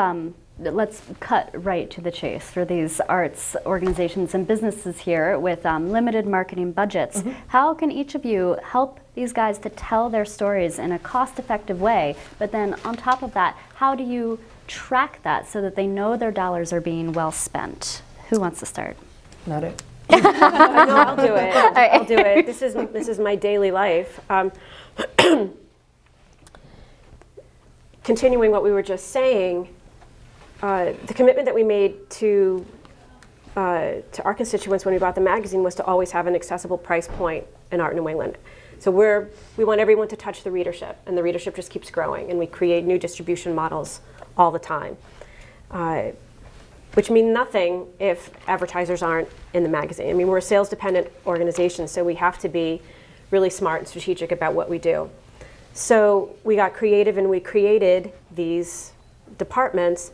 let's cut right to the chase for these arts organizations and businesses here with limited marketing budgets. How can each of you help these guys to tell their stories in a cost-effective way? But then on top of that, how do you track that so that they know their dollars are being well spent? Who wants to start? Not it. No, I'll do it. I'll do it. This is my daily life. Continuing what we were just saying, the commitment that we made to our constituents when we bought the magazine was to always have an accessible price point in Art New England. So we want everyone to touch the readership, and the readership just keeps growing, and we create new distribution models all the time, which mean nothing if advertisers aren't in the magazine. I mean, we're a sales-dependent organization, so we have to be really smart and strategic about what we do. So we got creative, and we created these departments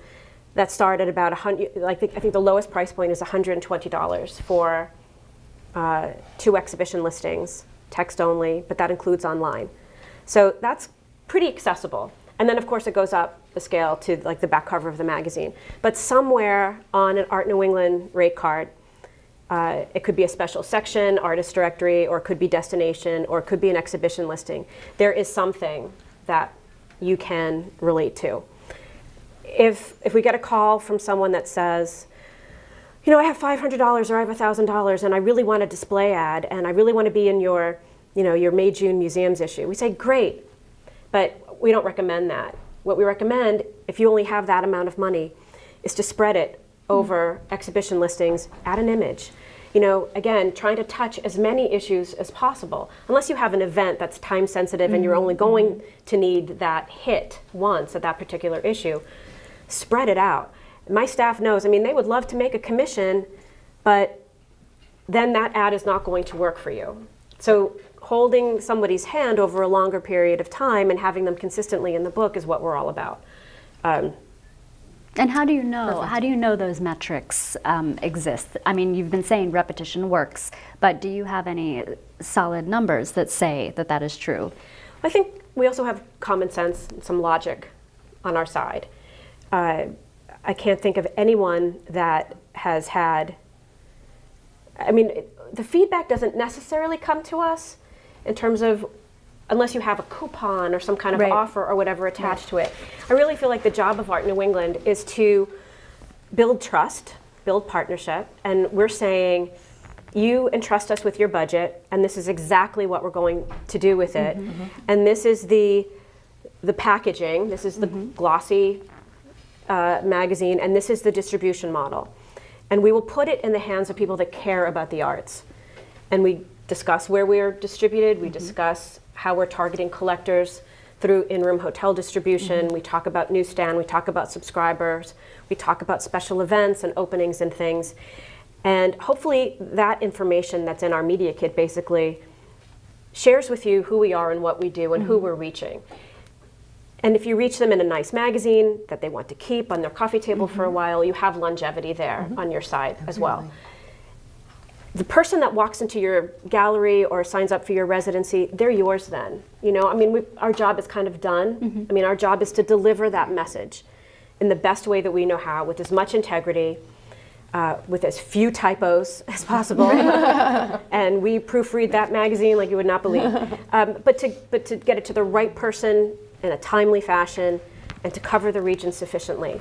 that start at about $100. I think the lowest price point is $120 for 2 exhibition listings, text only, but that includes online. So that's pretty accessible. And then, of course, it goes up the scale to like the back cover of the magazine. But somewhere on an Art New England rate card, it could be a special section, artist directory, or it could be destination, or it could be an exhibition listing. There is something that you can relate to. If we get a call from someone that says, you know, I have $500 or I have $1,000 and I really want a display ad and I really want to be in your May-June museums issue, we say, great, but we don't recommend that. What we recommend, if you only have that amount of money, is to spread it over exhibition listings, add an image. You know, again, trying to touch as many issues as possible. Unless you have an event that's time sensitive and you're only going to need that hit once at that particular issue, spread it out. My staff knows, I mean, they would love to make a commission, but then that ad is not going to work for you. So holding somebody's hand over a longer period of time and having them consistently in the book is what we're all about. And how do you know? Perfect. How do you know those metrics exist? I mean, you've been saying repetition works, but do you have any solid numbers that say that that is true? I think we also have common sense and some logic on our side. I can't think of anyone that has had, I mean, the feedback doesn't necessarily come to us in terms of, unless you have a coupon or some kind of offer or whatever attached to it. I really feel like the job of Art New England is to build trust, build partnership, and we're saying, you entrust us with your budget, and this is exactly what we're going to do with it. And this is the packaging, this is the glossy magazine, and this is the distribution model. And we will put it in the hands of people that care about the arts. And we discuss where we're distributed, we discuss how we're targeting collectors through in-room hotel distribution, we talk about newsstand, we talk about subscribers, we talk about special events and openings and things. And hopefully that information that's in our media kit basically shares with you who we are and what we do and who we're reaching. And if you reach them in a nice magazine that they want to keep on their coffee table for a while, you have longevity there on your side as well. The person that walks into your gallery or signs up for your residency, they're yours then. You know, I mean, our job is kind of done. I mean, our job is to deliver that message in the best way that we know how, with as much integrity, with as few typos as possible. And we proofread that magazine like you would not believe. But to get it to the right person in a timely fashion and to cover the region sufficiently.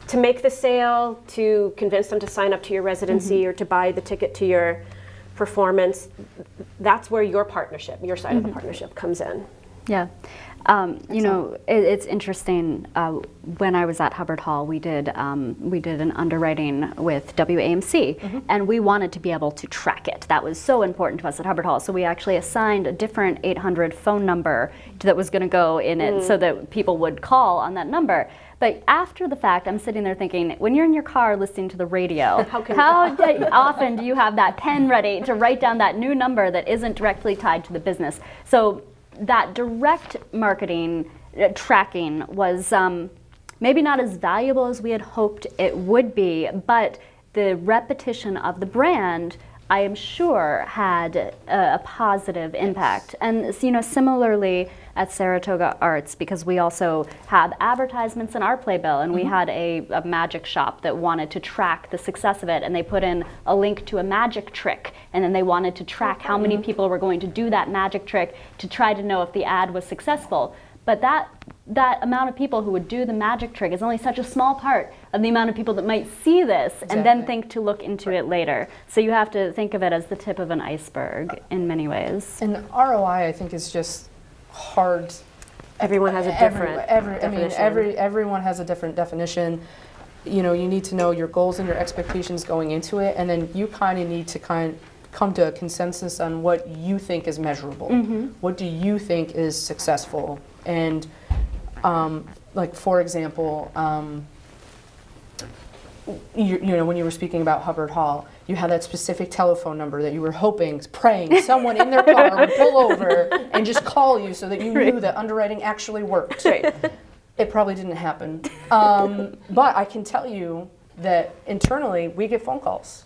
To make the sale, to convince them to sign up to your residency or to buy the ticket to your performance, that's where your partnership, your side of the partnership comes in. Yeah. You know, it's interesting. When I was at Hubbard Hall, we did an underwriting with WAMC, and we wanted to be able to track it. That was so important to us at Hubbard Hall. So we actually assigned a different 800 phone number that was going to go in it, so that people would call on that number. But after the fact, I'm sitting there thinking, when you're in your car listening to the radio, how often do you have that pen ready to write down that new number that isn't directly tied to the business? So that direct marketing tracking was maybe not as valuable as we had hoped it would be, but the repetition of the brand, I am sure, had a positive impact. And you know, similarly at Saratoga Arts, because we also have advertisements in our playbill, and we had a magic shop that wanted to track the success of it, and they put in a link to a magic trick, and then they wanted to track how many people were going to do that magic trick to try to know if the ad was successful. But that that amount of people who would do the magic trick is only such a small part of the amount of people that might see this and then think to look into it later. So you have to think of it as the tip of an iceberg in many ways. And ROI, I think, is just hard. Everyone has a different definition. Everyone has a different definition. You know, you need to know your goals and your expectations going into it, and then you kind of need to come to a consensus on what you think is measurable. What do you think is successful? And like, for example, you know, when you were speaking about Hubbard Hall, you had that specific telephone number that you were hoping, praying someone in their car would pull over and just call you so that you knew that underwriting actually worked. It probably didn't happen. But I can tell you that internally we get phone calls.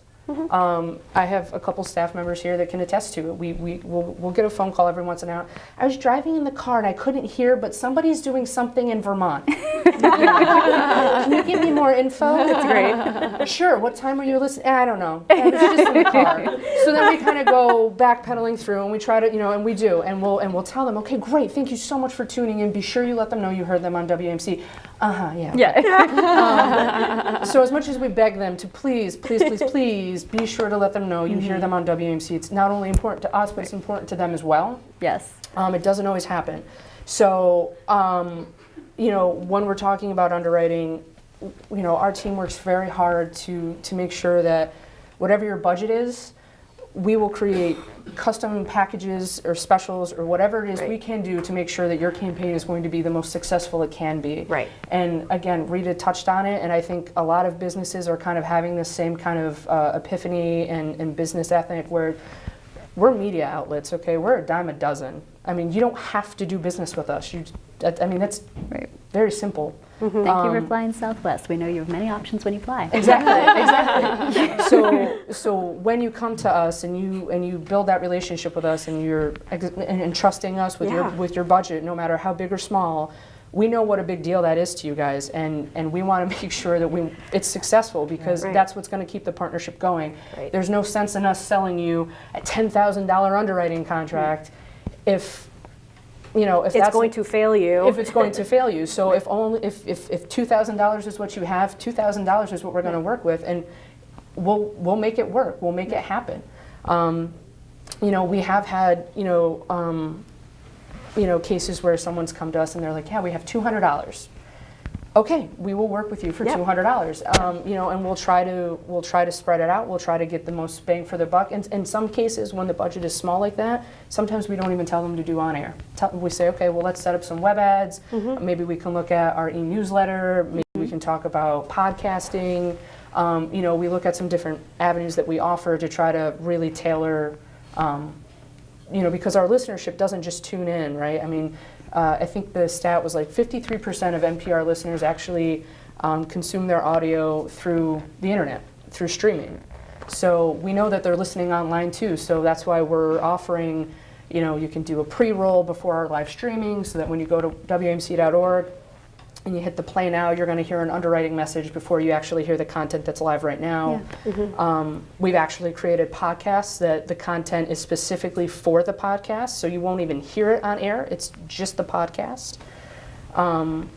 I have a couple staff members here that can attest to it. We'll get a phone call every once in a while. I was driving in the car and I couldn't hear, but somebody's doing something in Vermont. Can you give me more info? That's great. Sure. What time were you listening? I don't know. I was just in the car. So then we kind of go backpedaling through, and we try to, you know, and we do, and we'll tell them, okay, great, thank you so much for tuning in. Be sure you let them know you heard them on WMC. Yeah. So as much as we beg them to please be sure to let them know you hear them on WMC. It's not only important to us, but it's important to them as well. Yes. It doesn't always happen. So, you know, when we're talking about underwriting, you know, our team works very hard to make sure that whatever your budget is, we will create custom packages or specials or whatever it is we can do to make sure that your campaign is going to be the most successful it can be. Right. And again, Rita touched on it, and I think a lot of businesses are kind of having this same kind of epiphany and business ethic where we're media outlets, okay? We're a dime a dozen. I mean, you don't have to do business with us. I mean, that's very simple. Thank you for flying Southwest. We know you have many options when you fly. Exactly. So when you come to us and you build that relationship with us and you're entrusting us with your budget, no matter how big or small, we know what a big deal that is to you guys, and we want to make sure that it's successful, because that's what's going to keep the partnership going. There's no sense in us selling you a $10,000 underwriting contract if it's going to fail you. If it's going to fail you. So if $2,000 is what you have, $2,000 is what we're going to work with, and we'll make it work. We'll make it happen. You know, we have had cases where someone's come to us and they're like, yeah, we have $200. Okay, we will work with you for $200. You know, and we'll try to spread it out. We'll try to get the most bang for the buck. And in some cases, when the budget is small like that, sometimes we don't even tell them to do on air. We say, okay, well, let's set up some web ads. Maybe we can look at our e-newsletter. Maybe we can talk about podcasting. You know, we look at some different avenues that we offer to try to really tailor. You know, because our listenership doesn't just tune in, right? I mean, I think the stat was like 53% of NPR listeners actually consume their audio through the internet, through streaming. So we know that they're listening online too. So that's why we're offering, you know, you can do a pre-roll before our live streaming, so that when you go to WMC.org and you hit the play now, you're going to hear an underwriting message before you actually hear the content that's live right now. We've actually created podcasts that the content is specifically for the podcast, so you won't even hear it on air. It's just the podcast.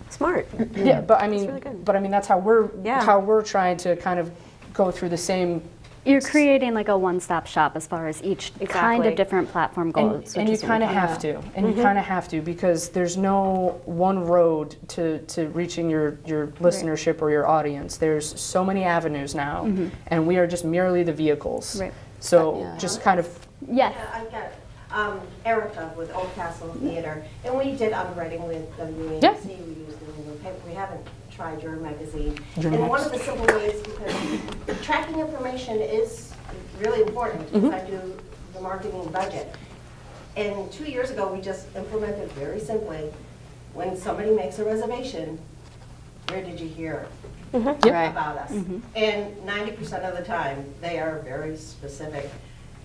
Smart. Yeah, but I mean, really that's how we're trying to kind of go through the same. You're creating like a one-stop shop as far as each kind of different platform goes. And you kind of have to. And you kind of have to, because there's no one road to reaching your listenership or your audience. There's so many avenues now, and we are just merely the vehicles. So just kind of. Yes. Yeah, I've got Erica with Old Castle Theater, and we did underwriting with WAMC. Yeah. We used the new paper. We haven't tried your magazine. And one of the simple ways, because tracking information is really important, because I do the marketing budget. And 2 years ago, we just implemented very simply, when somebody makes a reservation, where did you hear about us? And 90% of the time, they are very specific.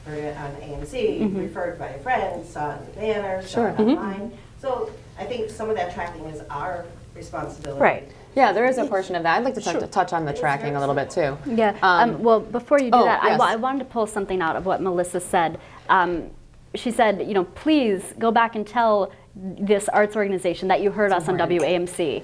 Heard it on AMC, referred by a friend, saw it in the banner, saw it online. So I think some of that tracking is our responsibility. Yeah, there is a portion of that. I'd like to touch on the tracking a little bit too. Yeah. Well, before you do that, I wanted to pull something out of what Melissa said. She said, you know, please go back and tell this arts organization that you heard us on WAMC.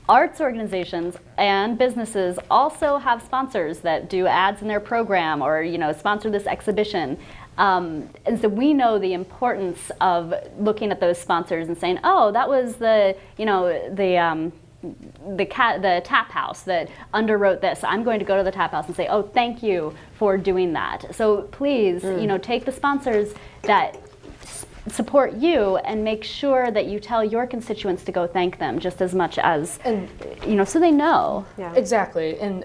Arts organizations and businesses also have sponsors that do ads in their program or sponsor this exhibition. And so we know the importance of looking at those sponsors and saying, oh, that was the tap house that underwrote this. I'm going to go to the tap house and say, oh, thank you for doing that. So please, take the sponsors that support you and make sure that you tell your constituents to go thank them just as much as, so they know. Yeah. Exactly. And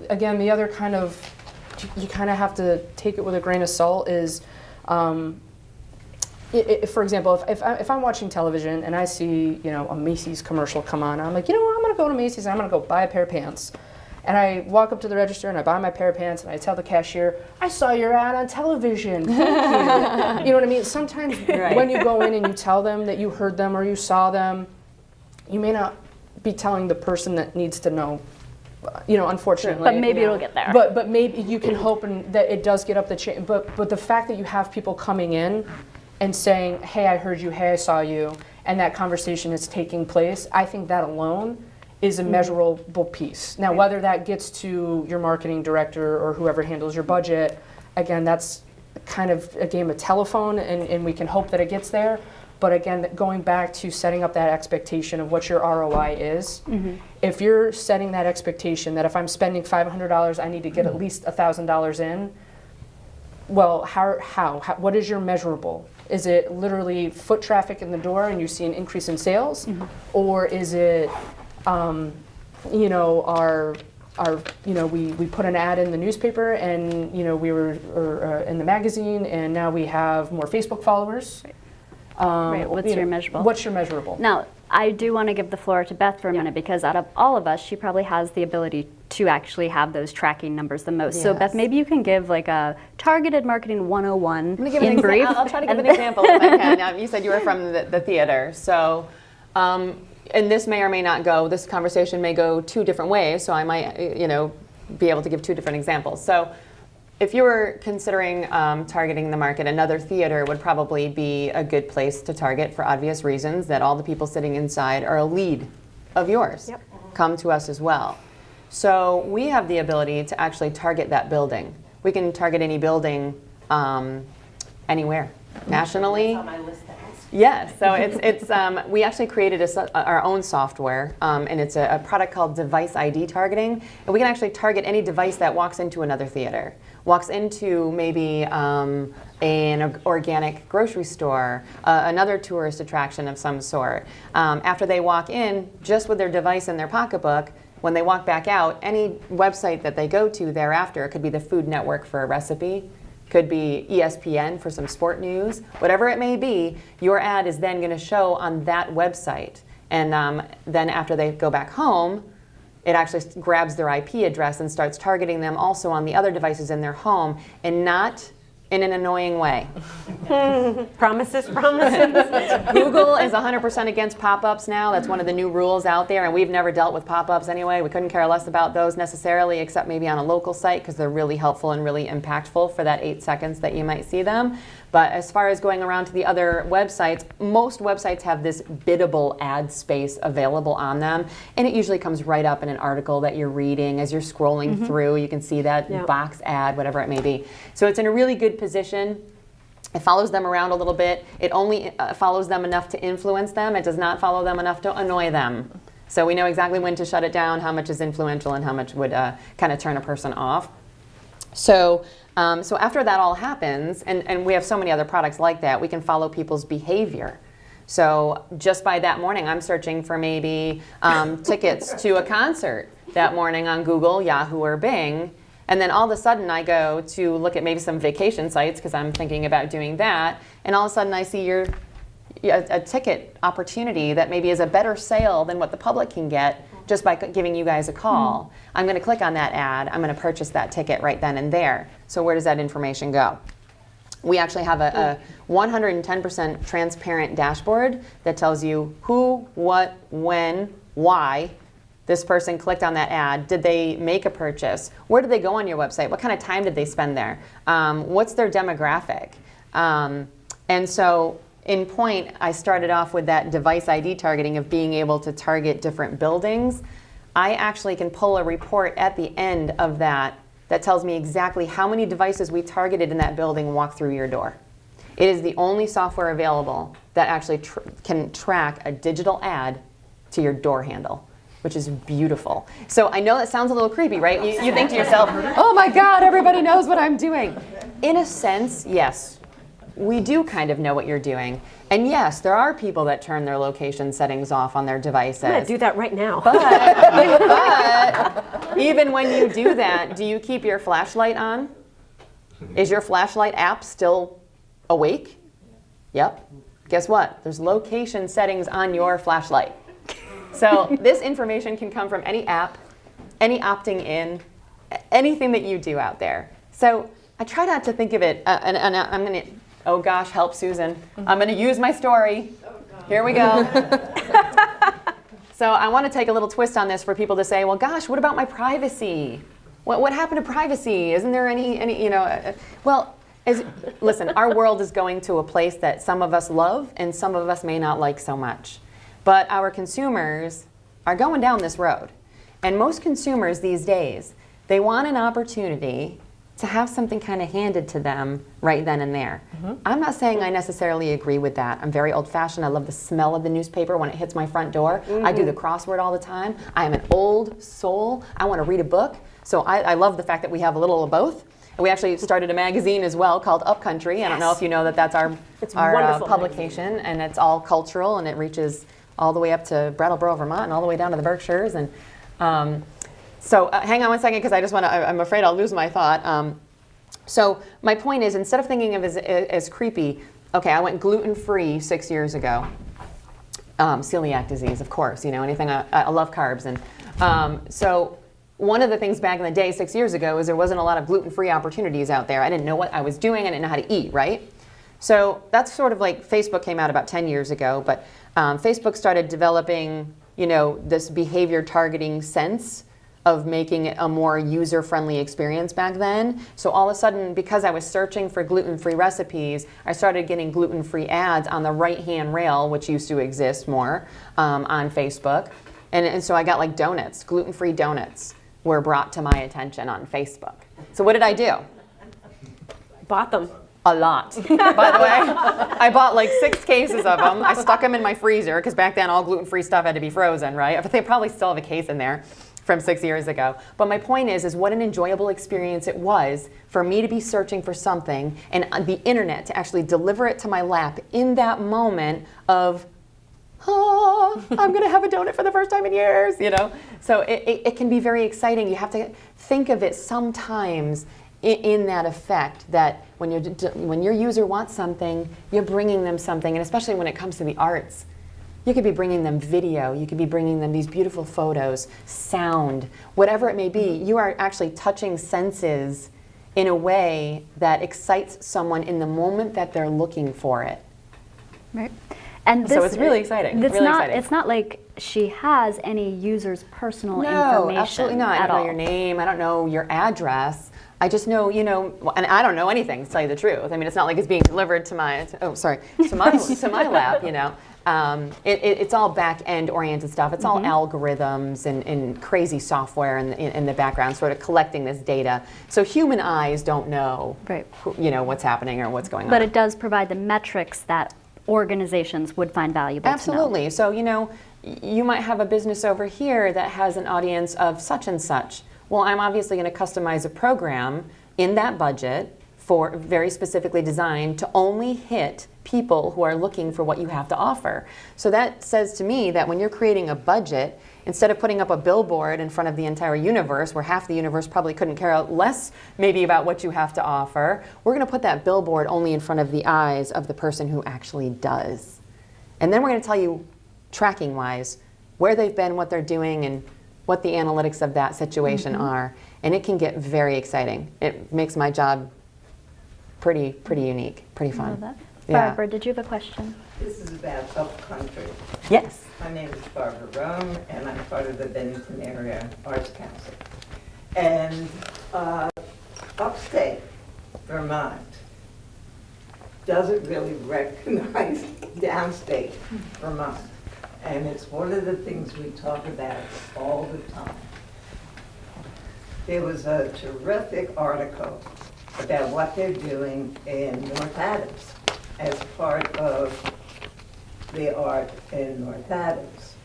again, the other kind of, you kind of have to take it with a grain of salt is, for example, if I'm watching television and I see, a Macy's commercial come on, I'm like, I'm going to go to Macy's and I'm going to go buy a pair of pants. And I walk up to the register and I buy my pair of pants and I tell the cashier, I saw your ad on television, thank you. You know what I mean? Sometimes when you go in and you tell them that you heard them or you saw them, you may not be telling the person that needs to know, unfortunately. But maybe it'll get there. But maybe you can hope that it does get up the chain. But the fact that you have people coming in and saying, hey, I heard you, hey, I saw you, and that conversation is taking place, I think that alone is a measurable piece. Now, whether that gets to your marketing director or whoever handles your budget, again, that's kind of a game of telephone, and we can hope that it gets there. But again, going back to setting up that expectation of what your ROI is, if you're setting that expectation that if I'm spending $500, I need to get at least $1,000 in, well, how? What is your measurable? Is it literally foot traffic in the door and you see an increase in sales? Or is it we put an ad in the newspaper and we were in the magazine and now we have more Facebook followers. Right. What's your measurable? What's your measurable? Now, I do want to give the floor to Beth for a minute because out of all of us, she probably has the ability to actually have those tracking numbers the most. So Beth, maybe you can give like a targeted marketing 101 in brief. I'll try to give an example if I can. You said you were from the theater, so. And this may or may not go, this conversation may go two different ways, so I might, be able to give two different examples. So if you were considering targeting the market, another theater would probably be a good place to target for obvious reasons, that all the people sitting inside are a lead of yours. Yep. Come to us as well. So we have the ability to actually target that building. We can target any building anywhere, nationally. On my list to ask. Yes, so it's we actually created our own software, and it's a product called Device ID Targeting, and we can actually target any device that walks into another theater, walks into maybe an organic grocery store, another tourist attraction of some sort. After they walk in, just with their device in their pocketbook, when they walk back out, any website that they go to thereafter, it could be the Food Network for a recipe, could be ESPN for some sport news, whatever it may be, your ad is then going to show on that website. And then after they go back home, it actually grabs their IP address and starts targeting them also on the other devices in their home, and not in an annoying way. Promises. Google is 100% against pop-ups now. That's one of the new rules out there, and we've never dealt with pop-ups anyway. We couldn't care less about those necessarily, except maybe on a local site, because they're really helpful and really impactful for that 8 seconds that you might see them. But as far as going around to the other websites, most websites have this biddable ad space available on them, and it usually comes right up in an article that you're reading. As you're scrolling through, you can see that box ad, whatever it may be. So it's in a really good position. It follows them around a little bit. It only follows them enough to influence them. It does not follow them enough to annoy them. So we know exactly when to shut it down, how much is influential, and how much would kind of turn a person off. So after that all happens, and we have so many other products like that, we can follow people's behavior. So just by that morning, I'm searching for maybe tickets to a concert that morning on Google, Yahoo, or Bing. And then all of a sudden I go to look at maybe some vacation sites because I'm thinking about doing that. And all of a sudden I see a ticket opportunity that maybe is a better sale than what the public can get just by giving you guys a call. I'm going to click on that ad. I'm going to purchase that ticket right then and there. So where does that information go? We actually have a 110% transparent dashboard that tells you who, what, when, why this person clicked on that ad. Did they make a purchase? Where did they go on your website? What kind of time did they spend there? What's their demographic? And so in point, I started off with that device ID targeting of being able to target different buildings. I actually can pull a report at the end of that that tells me exactly how many devices we targeted in that building walk through your door. It is the only software available that actually can track a digital ad to your door handle, which is beautiful. So I know that sounds a little creepy, right? You think to yourself, oh my God, everybody knows what I'm doing. In a sense, yes, we do kind of know what you're doing. And yes, there are people that turn their location settings off on their devices. I'm gonna do that right now. But even when you do that, do you keep your flashlight on? Is your flashlight app still awake? Yep. Guess what? There's location settings on your flashlight. So this information can come from any app, any opting in, anything that you do out there. So I try not to think of it, and I'm going to, oh gosh, help Susan. I'm going to use my story. Here we go. So I want to take a little twist on this for people to say, well, gosh, what about my privacy? What happened to privacy? Isn't there any well, listen, our world is going to a place that some of us love and some of us may not like so much. But our consumers are going down this road. And most consumers these days, they want an opportunity to have something kind of handed to them right then and there. I'm not saying I necessarily agree with that. I'm very old-fashioned. I love the smell of the newspaper when it hits my front door. I do the crossword all the time. I am an old soul. I want to read a book. So I love the fact that we have a little of both. We actually started a magazine as well called Upcountry. I don't know if you know that that's our publication, and it's all cultural, and it reaches all the way up to Brattleboro, Vermont, and all the way down to the Berkshires. And so hang on one second, because I just want to, I'm afraid I'll lose my thought. So my point is, instead of thinking of it as creepy, okay, I went gluten-free 6 years ago. Celiac disease, of course, anything, I love carbs. And so one of the things back in the day 6 years ago is there wasn't a lot of gluten-free opportunities out there. I didn't know what I was doing. I didn't know how to eat, right? So that's sort of like Facebook came out about 10 years ago, but Facebook started developing, this behavior targeting sense of making it a more user-friendly experience back then. So all of a sudden, because I was searching for gluten-free recipes, I started getting gluten-free ads on the right-hand rail, which used to exist more on Facebook. And so I got like donuts, gluten-free donuts were brought to my attention on Facebook. So what did I do? Bought them. A lot. By the way, I bought like 6 cases of them. I stuck them in my freezer, because back then all gluten-free stuff had to be frozen, right? But they probably still have a case in there from 6 years ago. But my point is what an enjoyable experience it was for me to be searching for something and the internet to actually deliver it to my lap in that moment of, I'm going to have a donut for the first time in years, So it can be very exciting. You have to think of it sometimes in that effect that when your user wants something, you're bringing them something, and especially when it comes to the arts, you could be bringing them video, you could be bringing them these beautiful photos, sound, whatever it may be. You are actually touching senses in a way that excites someone in the moment that they're looking for it. Right. And so it's really exciting. It's not like she has any user's personal information. No, absolutely not. I don't know your name. I don't know your address. I just know, and I don't know anything, to tell you the truth. I mean, it's not like it's being delivered to my lap, It's all back-end oriented stuff. It's all algorithms and crazy software in the background, sort of collecting this data. So human eyes don't know, right. What's happening or what's going on. But it does provide the metrics that organizations would find valuable. Absolutely. So, you might have a business over here that has an audience of such and such. Well, I'm obviously going to customize a program in that budget for very specifically designed to only hit people who are looking for what you have to offer. So that says to me that when you're creating a budget, instead of putting up a billboard in front of the entire universe, where half the universe probably couldn't care less maybe about what you have to offer, we're going to put that billboard only in front of the eyes of the person who actually does. And then we're going to tell you, tracking-wise, where they've been, what they're doing, and what the analytics of that situation are. And it can get very exciting. It makes my job pretty unique, pretty fun. I love that. Yeah. Barbara, did you have a question? This is about Upcountry. Yes. My name is Barbara Rome, and I'm part of the Bennington Area Arts Council. And upstate Vermont doesn't really recognize downstate Vermont. And it's one of the things we talk about all the time. There was a terrific article about what they're doing in North Adams as part of the art in North Adams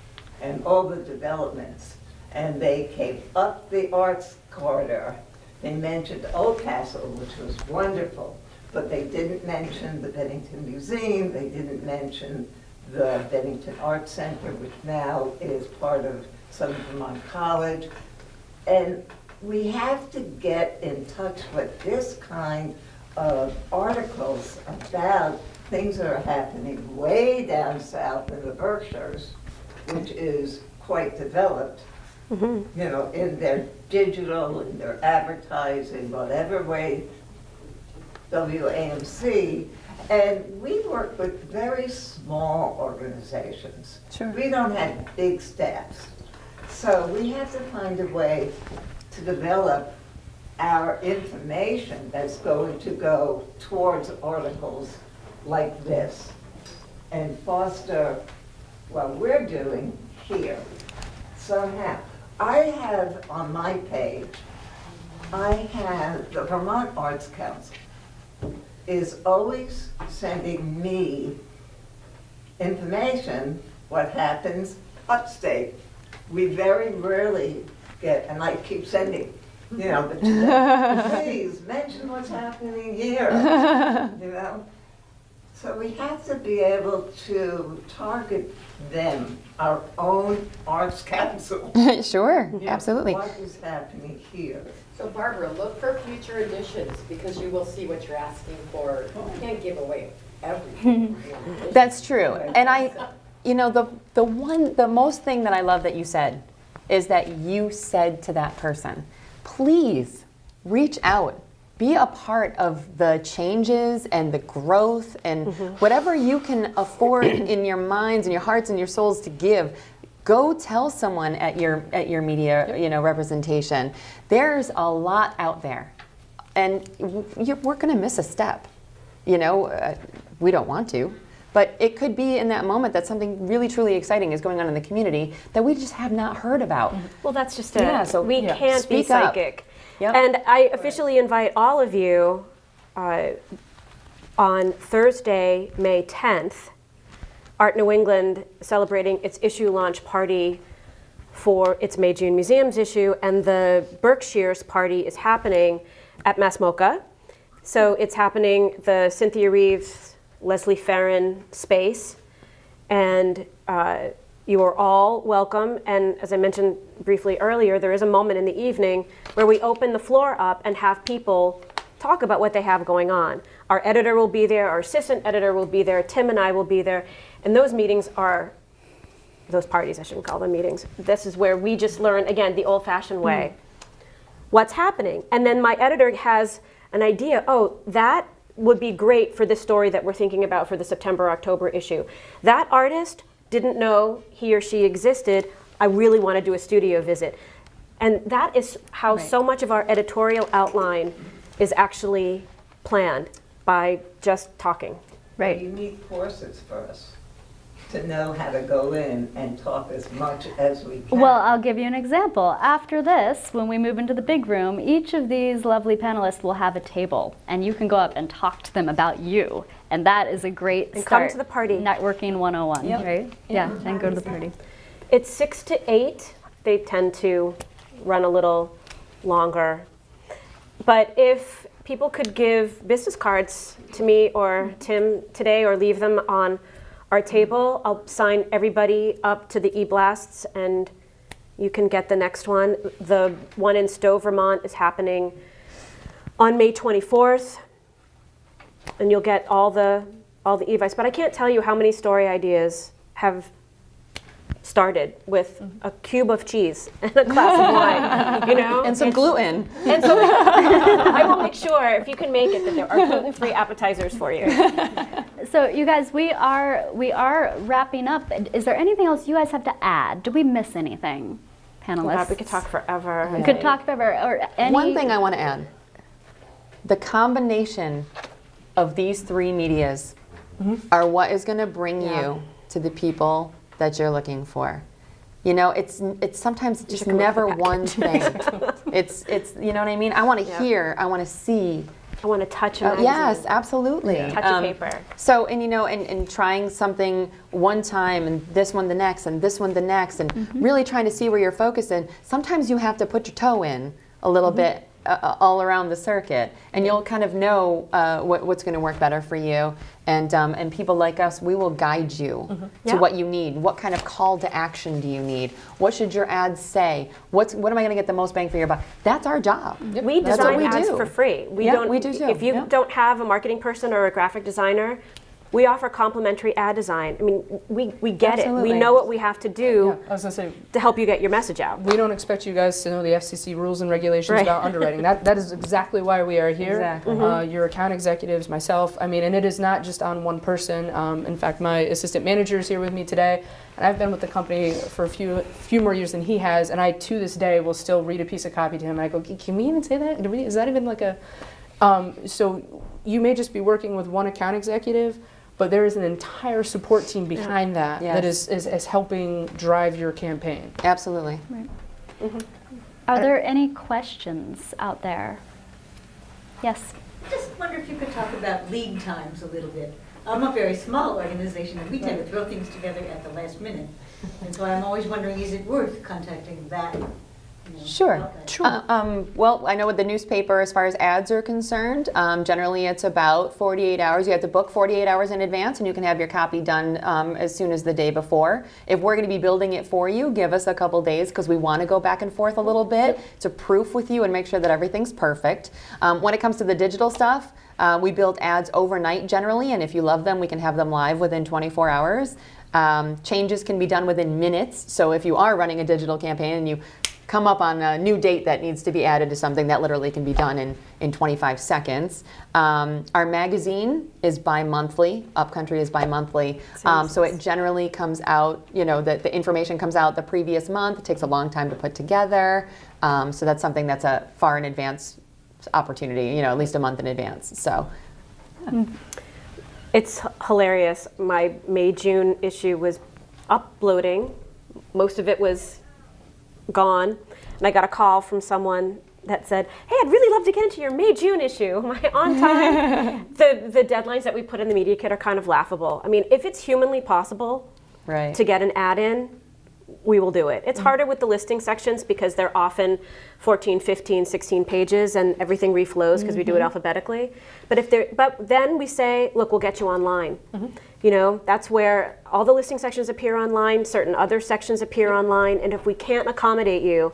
and all the developments. And they came up the arts corridor. They mentioned Oldcastle, which was wonderful, but they didn't mention the Bennington Museum. They didn't mention the Bennington Art Center, which now is part of Southern Vermont College. And we have to get in touch with this kind of articles about things that are happening way down south in the Berkshires, which is quite developed, you know, in their digital, in their advertising, whatever way, WAMC. And we work with very small organizations. Sure. We don't have big staffs. So we have to find a way to develop our information that's going to go towards articles like this and foster what we're doing here somehow. I have on my page, I have the Vermont Arts Council is always sending me information, what happens upstate. We very rarely get, and I keep sending, you know, but please mention what's happening here, you know? So we have to be able to target them, our own arts council. Sure, You know, absolutely. What is happening here? So Barbara, look for future editions because you will see what you're asking for. You can't give away everything. That's true. And you know, the most thing that I love that you said is that you said to that person, please reach out. Be a part of the changes and the growth and whatever you can afford in your minds and your hearts and your souls to give. Go tell someone at your media, you know, representation. There's a lot out there, and we're going to miss a step. You know, we don't want to, but it could be in that moment that something really truly exciting is going on in the community that we just have not heard about. Well, that's just it. Yeah, so we can't be speak up. psychic. Yep. And I officially invite all of you on Thursday, May 10th, Art New England celebrating its issue launch party for its May June Museums issue, and the Berkshires party is happening at Masmoka. So it's happening the Cynthia Reeves, Leslie Farron space, and you are all welcome. And as I mentioned briefly earlier, there is a moment in the evening where we open the floor up and have people talk about what they have going on. Our editor will be there, our assistant editor will be there, Tim and I will be there. And those meetings are, those parties, I shouldn't call them meetings. This is where we just learn, again, the old-fashioned way, what's happening. And then my editor has an idea, oh, that would be great for this story that we're thinking about for the September-October issue. That artist didn't know he or she existed. I really want to do a studio visit. And that is how so much of our editorial outline is actually planned, by just talking. Right. You need courses for us to know how to go in and talk as much as we can. Well, I'll give you an example. After this, when we move into the big room, each of these lovely panelists will have a table, and you can go up and talk to them about you. And that is a great And start. come to the party. Networking 101, Yep. right? Yeah, and go to the party. It's 6 to 8. They tend to run a little longer. But if people could give business cards to me or Tim today or leave them on our table, I'll sign everybody up to the e-blasts and you can get the next one. The one in Stowe, Vermont is happening on May 24th. And you'll get all the e-vice. But I can't tell you how many story ideas have started with a cube of cheese and a glass of wine, you know? And some gluten. And so I will make sure, if you can make it, that there are gluten-free appetizers for you. So you guys, we are wrapping up. Is there anything else you guys have to add? Did we miss anything, panelists? God, we could talk forever. We could talk forever. Or any... One thing I want to add, the combination of these three medias are what is going to bring you to the people that you're looking for. You know, it's sometimes just never one thing. It's you know what I mean? I want to hear, I want to see. I want to touch a magazine. Yes, absolutely. Touch a paper. So, and you know, and trying something one time and this one the next and this one the next and really trying to see where you're focused in. Sometimes you have to put your toe in a little bit all around the circuit, and you'll kind of know what's going to work better for you. And people like us, we will guide you to what you need. What kind of call to action do you need? What should your ads say? What am I going to get the most bang for your buck? That's our job. We That's what design we ads do. for free. We do too. If you don't have a marketing person or a graphic designer, we offer complimentary ad design. I mean, we get Absolutely. it. We know what we have to do I was gonna say, to help you get your message out. we don't expect you guys to know the FCC rules and regulations Right. about underwriting. That is exactly why we are here. Exactly. Your account executives, myself. I mean, and it is not just on one person. In fact, my assistant manager is here with me today, and I've been with the company for a few more years than he has. And I, to this day, will still read a piece of copy to him. And I go, can we even say that? Is that even like a? So you may just be working with one account executive, but there is an entire support team behind that that is helping drive your campaign. Absolutely. Are there any questions out there? Yes. I just wonder if you could talk about lead times a little bit. I'm a very small organization, and we tend to throw things together at the last minute. And so I'm always wondering, is it worth contacting that? Sure. outlet? Well, I know with the newspaper, as far as ads are concerned, generally it's about 48 hours. You have to book 48 hours in advance, and you can have your copy done as soon as the day before. If we're going to be building it for you, give us a couple days, because we want to go back and forth a little bit to proof with you and make sure that everything's perfect. When it comes to the digital stuff, we build ads overnight generally, and if you love them, we can have them live within 24 hours. Changes can be done within minutes, so if you are running a digital campaign and you come up on a new date that needs to be added to something, that literally can be done in 25 seconds. Our magazine is bi-monthly. Upcountry is bi-monthly. So it generally comes out, you know, the information comes out the previous month. It takes a long time to put together. So that's something that's a far in advance opportunity, you know, at least a month in advance. So. It's hilarious. My May-June issue was uploading. Most of it was gone. And I got a call from someone that said, hey, I'd really love to get into your May-June issue. Am I on time? The deadlines that we put in the media kit are kind of laughable. I mean, if it's humanly possible to get an ad in, we will do it. It's harder with the listing sections because they're often 14, 15, 16 pages and everything reflows because we do it alphabetically. But then we say, look, we'll get you online. You know, that's where all the listing sections appear online, certain other sections appear online, and if we can't accommodate you,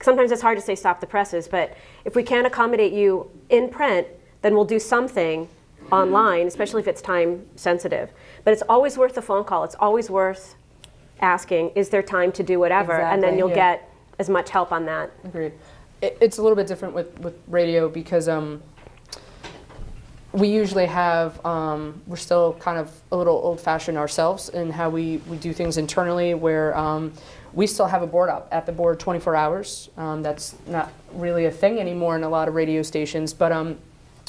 sometimes it's hard to say stop the presses, but if we can't accommodate you in print, then we'll do something online, especially if it's time sensitive. But it's always worth the phone call. It's always worth asking, is there time to do whatever? And then you'll get as much help on that. Agreed. It's a little bit different with radio because we usually have, we're still kind of a little old-fashioned ourselves in how we do things internally, where we still have a board up at the board 24 hours. That's not really a thing anymore in a lot of radio stations, but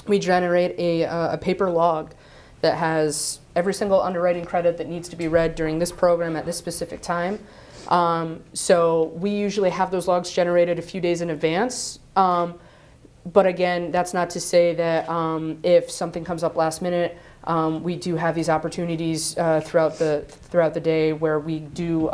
we generate a paper log that has every single underwriting credit that needs to be read during this program at this specific time. So we usually have those logs generated a few days in advance. But again, that's not to say that if something comes up last minute, we do have these opportunities throughout the day where we do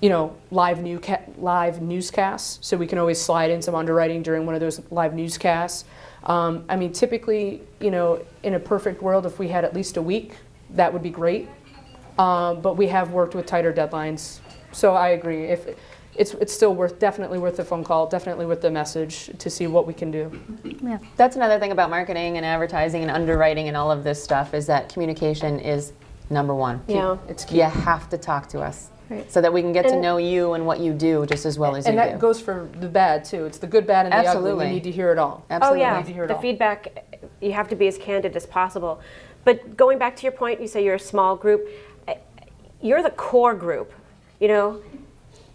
you know, live newscasts. So we can always slide in some underwriting during one of those live newscasts. I mean, typically, you know, in a perfect world, if we had at least a week, that would be great. But we have worked with tighter deadlines. So I agree. If it's still definitely worth the phone call, definitely worth the message to see what we can do. Yeah. That's another thing about marketing and advertising and underwriting and all of this stuff is that communication is number one. Yeah. It's key. You have to talk to us Right. so that we can get to know you and what you do just as well as you And do. that goes for the bad too. It's the good, bad, and the ugly. Absolutely. We need to hear it all. Absolutely. Oh yeah, need to hear it the all. feedback, you have to be as candid as possible. But going back to your point, you say you're a small group. You're the core group, you know?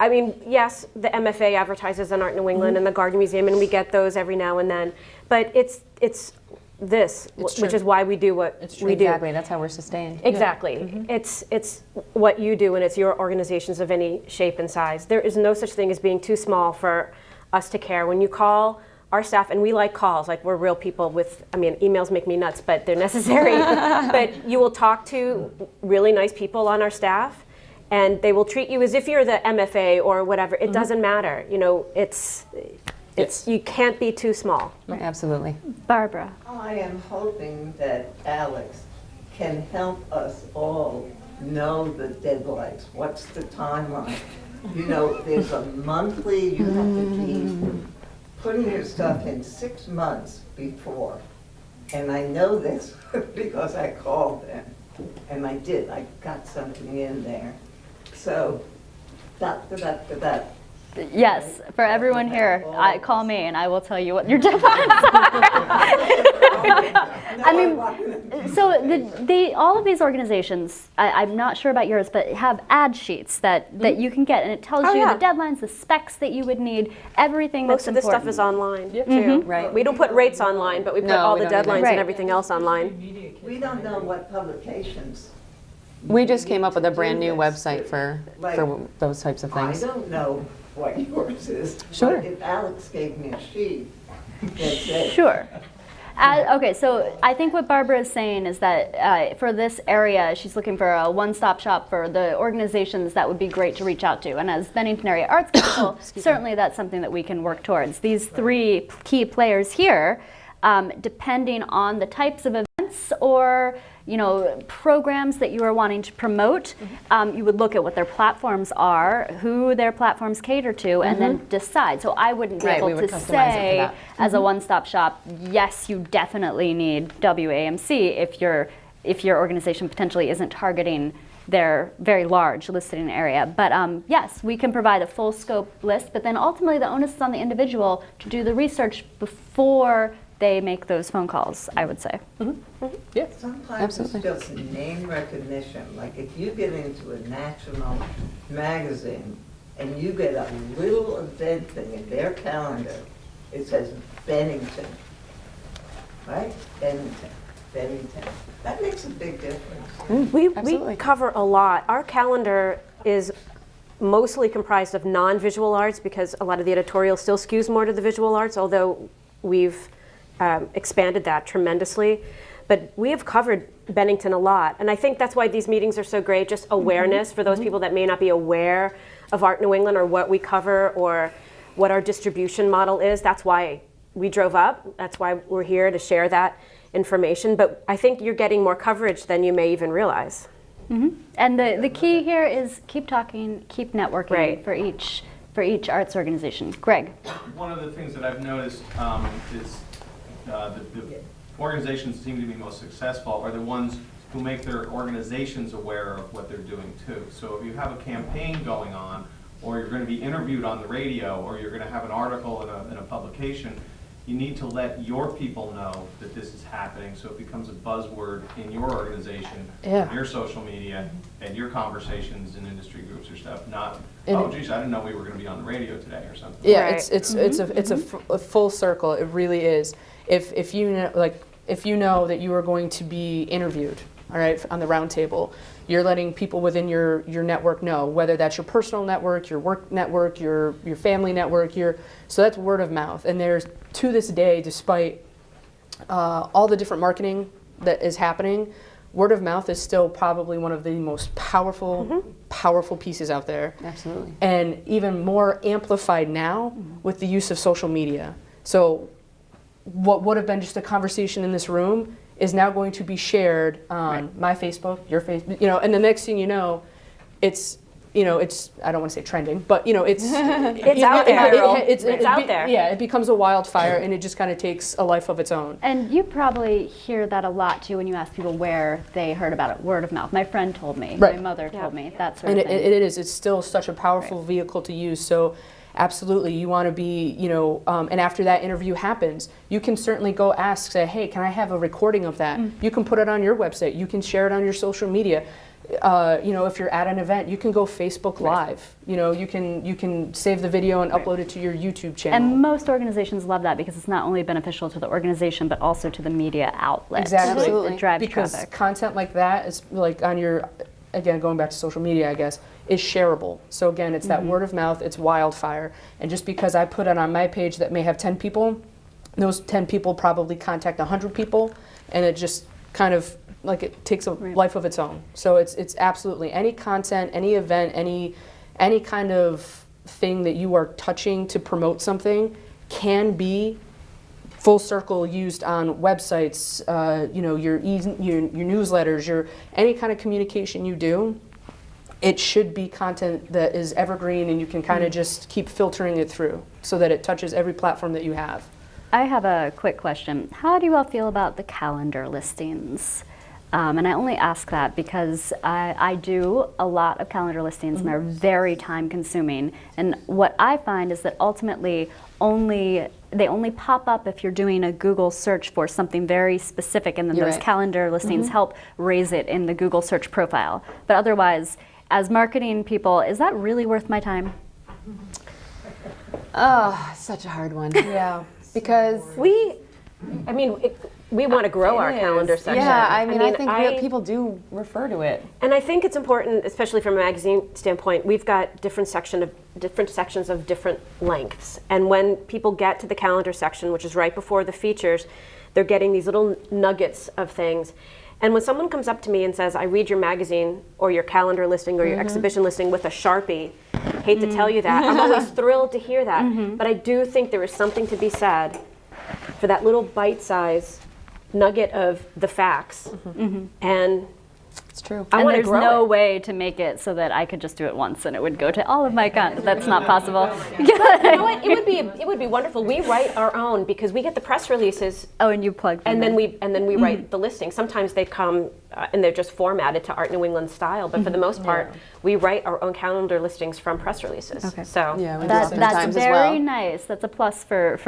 I mean, yes, the MFA advertises on Art New England and the Garden Museum, and we get those every now and then. But it's this, It's which true. is why we do what we do. Exactly. That's how we're sustained. Exactly. It's what you do, and it's your organizations of any shape and size. There is no such thing as being too small for us to care. When you call our staff, and we like calls, like we're real people with, I mean, emails make me nuts, but they're necessary. But you will talk to really nice people on our staff, and they will treat you as if you're the MFA or whatever. It doesn't matter. You know, it's you can't be too small. Absolutely. Barbara. I am hoping that Alex can help us all know the deadlines. What's the timeline? You know, there's a monthly, you have to be putting your stuff in 6 months before. And I know this because I called them. And I did, I got something in there. So, that. Yes, for everyone here, call me and I will tell you what your deadlines are. I mean, so all of these organizations, I'm not sure about yours, but have ad sheets that you can get, and it tells you the deadlines, the specs that you would need, everything Most that's of this important. stuff is online too. Right. We don't put rates online, but we put No, all we the don't either. deadlines Right. and everything else online. We don't know what publications. We just came up with a brand new website for those types of I things. don't know what yours is. Sure. But if Alex gave me a sheet that said. Sure. Okay, so I think what Barbara is saying is that for this area, she's looking for a one-stop shop for the organizations that would be great to reach out to. And as Bennington Area Arts Council, certainly that's something that we can work towards. These three key players here, depending on the types of events or programs that you are wanting to promote, you would look at what their platforms are, who their platforms cater to, and then decide. So I wouldn't be Right, we able would to customize it for say that. as a one-stop shop, yes, you definitely need WAMC if your organization potentially isn't targeting their very large listing area. But yes, we can provide a full scope list, but then ultimately the onus is on the individual to do the research before they make those phone calls, I would say. Yeah. Sometimes Absolutely. it's just name recognition. Like if you get into a national magazine and you get a little event thing in their calendar, it says Bennington, right? Bennington. That makes a big difference. We Absolutely. cover a lot. Our calendar is mostly comprised of non-visual arts because a lot of the editorial still skews more to the visual arts, although we've expanded that tremendously. But we have covered Bennington a lot. And I think that's why these meetings are so great, just awareness for those people that may not be aware of Art New England or what we cover or what our distribution model is. That's why we drove up. That's why we're here to share that information. But I think you're getting more coverage than you may even realize. And the key here is keep talking, keep networking Right. for each arts organization. Greg. One of the things that I've noticed is the organizations that seem to be most successful are the ones who make their organizations aware of what they're doing too. So if you have a campaign going on, or you're going to be interviewed on the radio, or you're going to have an article in a publication, you need to let your people know that this is happening, so it becomes a buzzword in your organization, Yeah. your social media, and your conversations in industry groups or stuff. Not, And oh geez, I didn't know we were going to be on the radio today or something. Yeah, Right. it's a full circle. It really is. If you know that you are going to be interviewed, all right, on the round table, you're letting people within your network know, whether that's your personal network, your work network, your family network. So that's word of mouth. And there's, to this day, despite all the different marketing that is happening, word of mouth is still probably one of the most powerful pieces out there. Absolutely. And even more amplified now with the use of social media. So what would have been just a conversation in this room is now going to be shared on my Facebook, your Facebook, and the next thing you know, it's I don't want to say trending, but it's It's out there. It's out there. Yeah, it becomes a wildfire, and it just kind of takes a life of its own. And you probably hear that a lot too when you ask people where they heard about it, word of mouth. My friend told me, Right. my mother told me, that sort And of thing. it's still such a powerful vehicle to use. So absolutely, you want to be, and after that interview happens, you can certainly go ask, say, hey, can I have a recording of that? You can put it on your website. You can share it on your social media. You know, if you're at an event, you can go Facebook Live. You know, you can save the video and upload it to your YouTube channel. And most organizations love that because it's not only beneficial to the organization but also to the media outlet. Exactly. It drives because traffic. content like that is like on your, again, going back to social media, I guess, is shareable. So again, it's that word of mouth, it's wildfire. And just because I put it on my page that may have 10 people, those 10 people probably contact 100 people, and it just kind of like it takes a life of its own. So it's absolutely any content, any event, any kind of thing that you are touching to promote something can be full circle used on websites, you know, your newsletters, your any kind of communication you do. It should be content that is evergreen, and you can kind of just keep filtering it through so that it touches every platform that you have. I have a quick question. How do you all feel about the calendar listings? And I only ask that because I do a lot of calendar listings and they're very time consuming. And what I find is that ultimately they only pop up if you're doing a Google search for something very specific, and then those calendar listings help raise it in the Google search profile. But otherwise, as marketing people, is that really worth my time? Oh, such a hard one. Yeah. Because We want to grow our calendar section. yeah, I mean, I think people do refer to it. And I think it's important, especially from a magazine standpoint, we've got different sections of different lengths. And when people get to the calendar section, which is right before the features, they're getting these little nuggets of things. And when someone comes up to me and says, I read your magazine or your calendar listing or your exhibition listing with a Sharpie, hate to tell you that, I'm always thrilled to hear that. But I do think there is something to be said for that little bite-size nugget of the facts. And It's true. I And want to there's grow no it. way to make it so that I could just do it once and it would go to all of my content. That's not possible. You know what? It would be wonderful. We write our own because we get the press releases Oh, and you plug them and then in. we write the listing. Sometimes they come and they're just formatted to Art New England style, but for the most part, we write our own calendar listings from press releases. Okay. So Yeah, we do That's sometimes as very well. nice. That's a plus for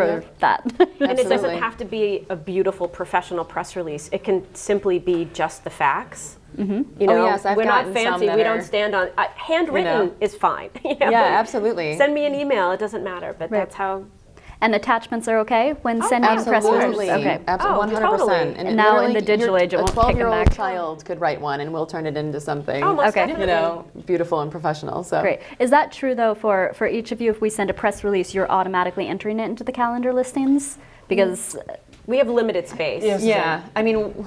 that. and it Absolutely. doesn't have to be a beautiful professional press release. It can simply be just the facts. You know, yes, I've we're not gotten some fancy. that We are, don't stand on handwritten is fine. You know? Yeah, absolutely. Send me an email. It doesn't matter. But that's how. And attachments are okay when sending press Absolutely. releases? Okay. Absolutely. Oh, 100%. totally. And it Now in literally- the digital age, it won't A kick 'em 12-year-old back. child could write one, and we'll turn it into something, Oh, most Okay. definitely. you know, beautiful and professional. So Great. Is that true though for each of you? If we send a press release, you're automatically entering it into the calendar listings? Because We have limited space. Yeah, I mean,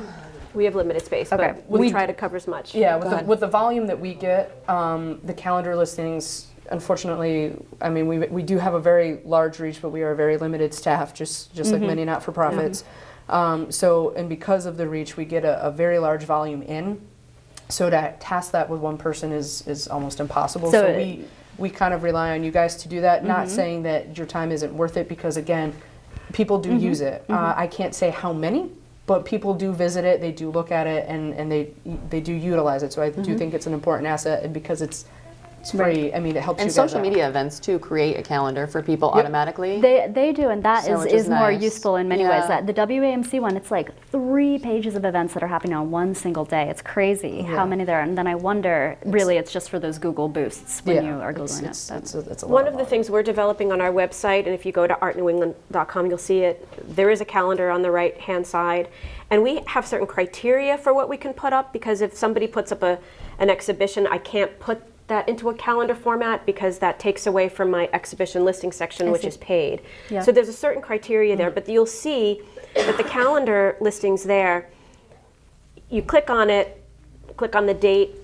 We have limited space, Okay. but we try to cover as much. Yeah, Go ahead. with the volume that we get, the calendar listings, unfortunately, I mean, we do have a very large reach, but we are a very limited staff, just like many not-for-profits. So, and because of the reach, we get a very large volume in. So to task that with one person is almost impossible. So So we kind of rely on you guys to do that, not saying that your time isn't worth it, because again, people do use it. I can't say how many, but people do visit it, they do look at it, and they do utilize it. So I do think it's an important asset, and because it's free, I mean, it helps and you guys social out. media events too create a calendar for people automatically. they do, and that So, which is is more nice. useful in many ways. Yeah. That the WAMC one, it's like 3 pages of events that are happening on one single day. It's crazy how many there are. And then I wonder, really, it's just for those Google boosts when you are Googling it. It's a lot One of the volume. things we're developing on our website, and if you go to artnewengland.com, you'll see it, there is a calendar on the right-hand side. And we have certain criteria for what we can put up, because if somebody puts up an exhibition, I can't put that into a calendar format because that takes away from my exhibition listing section, which see. is paid. Yeah. So there's a certain criteria there, but you'll see that the calendar listings there, you click on it, click on the date,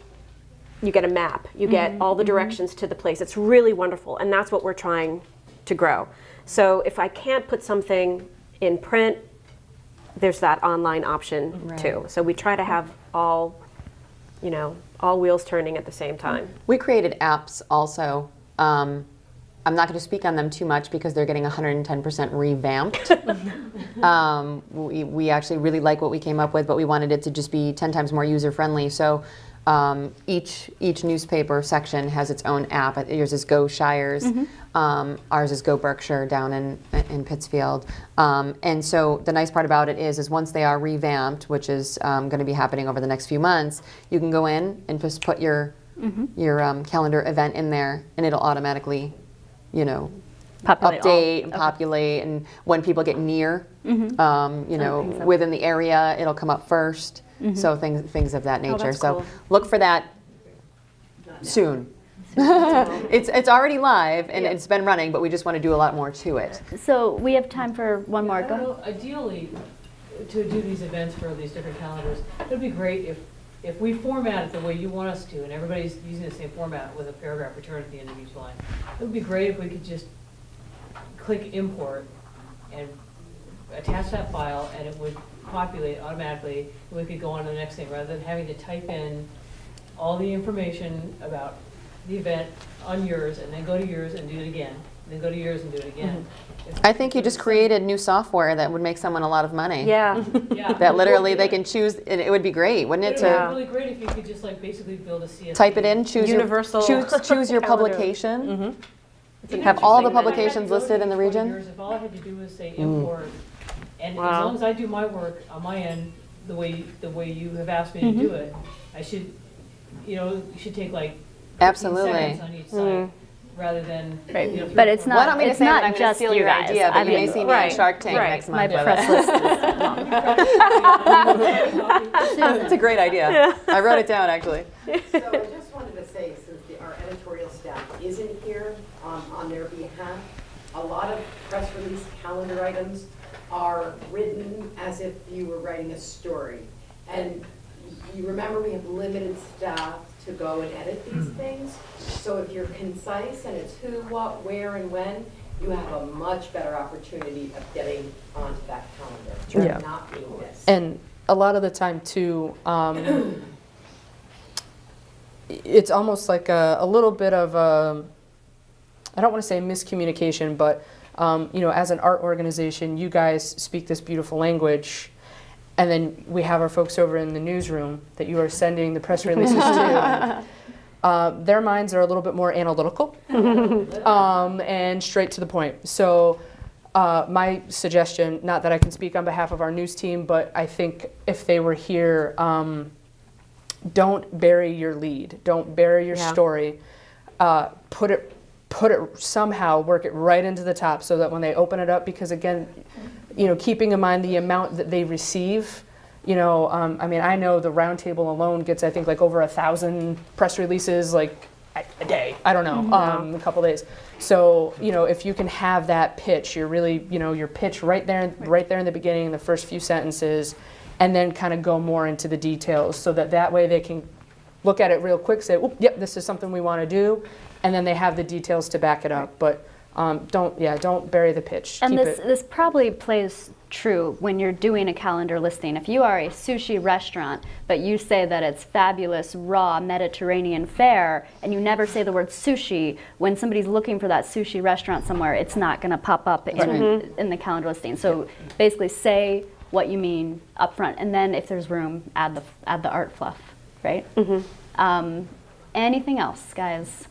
you get a map. You get all the directions to the place. It's really wonderful, and that's what we're trying to grow. So if I can't put something in print, there's that online option too. So we try to have all wheels turning at the same time. We created apps also. I'm not going to speak on them too much because they're getting 110% revamped. We actually really like what we came up with, but we wanted it to just be 10 times more user friendly. So Each newspaper section has its own app. Yours is Go Shires. Ours is Go Berkshire down in Pittsfield. And so the nice part about it is once they are revamped, which is going to be happening over the next few months, you can go in and just put your calendar event in there, and it'll automatically, update and populate. And when people get near, within the area, it'll come up first. So things of that nature. that's So cool. look for that soon. It's already live and it's been running, but we just want to do a lot more to it. So we have time for one more. Go ahead. Well, ideally, to do these events for these different calendars, it would be great if we format it the way you want us to, and everybody's using the same format with a paragraph return at the end of each line. It would be great if we could just click import and attach that file, and it would populate automatically, and we could go on to the next thing, rather than having to type in all the information about the event on yours, and then go to yours and do it again, and then go to yours and do it again. I think you just created new software that would make someone a lot of money. Yeah. Yeah. That literally they can choose, and it would be great, wouldn't it? It would To be really great if you could just basically build a CSV. type it in, choose Universal choose your calendar. publication. Even Have if all you the said, "I had to publications go to listed in the each one of region?" yours," If all I had to do was say import, and as Wow. long as I do my work on my end, the way you have asked me to do it, I should, it should take 15 Absolutely. seconds on each side, rather than, Right. 3 But or it's 4 not- Well, I don't mean to it's say that not I'm going to just steal you your guys. idea, but I you may mean, see me on Shark Tank right. next My month with press it. list is long. It's a great idea. I wrote it down actually. So I just wanted to say, since our editorial staff isn't here on their behalf, a lot of press release calendar items are written as if you were writing a story. And you remember we have limited staff to go and edit these things. So if you're concise and it's who, what, where, and when, you have a much better opportunity of getting onto that calendar. Yeah. Not being missed. And a lot of the time too, it's almost like a little bit of a, I don't want to say miscommunication, but as an art organization, you guys speak this beautiful language, and then we have our folks over in the newsroom that you are sending the press releases to. Their minds are a little bit more analytical and straight to the point. So my suggestion, not that I can speak on behalf of our news team, but I think if they were here, don't bury your lead. Don't bury your story. Put it somehow, work it right into the top so that when they open it up, because again, keeping in mind the amount that they receive, I know the roundtable alone gets, I think, over 1,000 press releases a day. I don't know, a couple days. So, if you can have that pitch, you're really, your pitch right there in the beginning, the first few sentences, and then kind of go more into the details so that way they can look at it real quick, say, "Oop, yep, this is something we want to do," and then they have the details to back it up. But don't bury the pitch. And Keep this probably plays true when you're doing a calendar listing. If you are a sushi restaurant, but you say that it's fabulous, raw Mediterranean fare, and you never say the word sushi, when somebody's looking for that sushi restaurant somewhere, it's not going to pop up in the calendar listing. So basically say what you mean up front, and then if there's room, add the art fluff, right? Anything else, guys?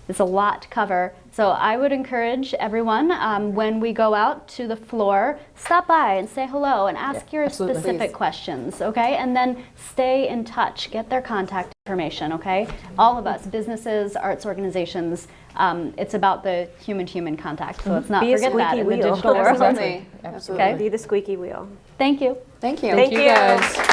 There's a lot to cover. So I would encourage everyone, when we go out to the floor, stop by and say hello and ask your absolutely. specific questions, okay? And then stay in touch. Get their contact information, okay? All of us, businesses, arts organizations, it's about the human-to-human contact. So let's not Be a forget that squeaky in the wheel. digital world. Absolutely. Okay? Be the squeaky wheel. Thank you. Thank you. Thank you. guys.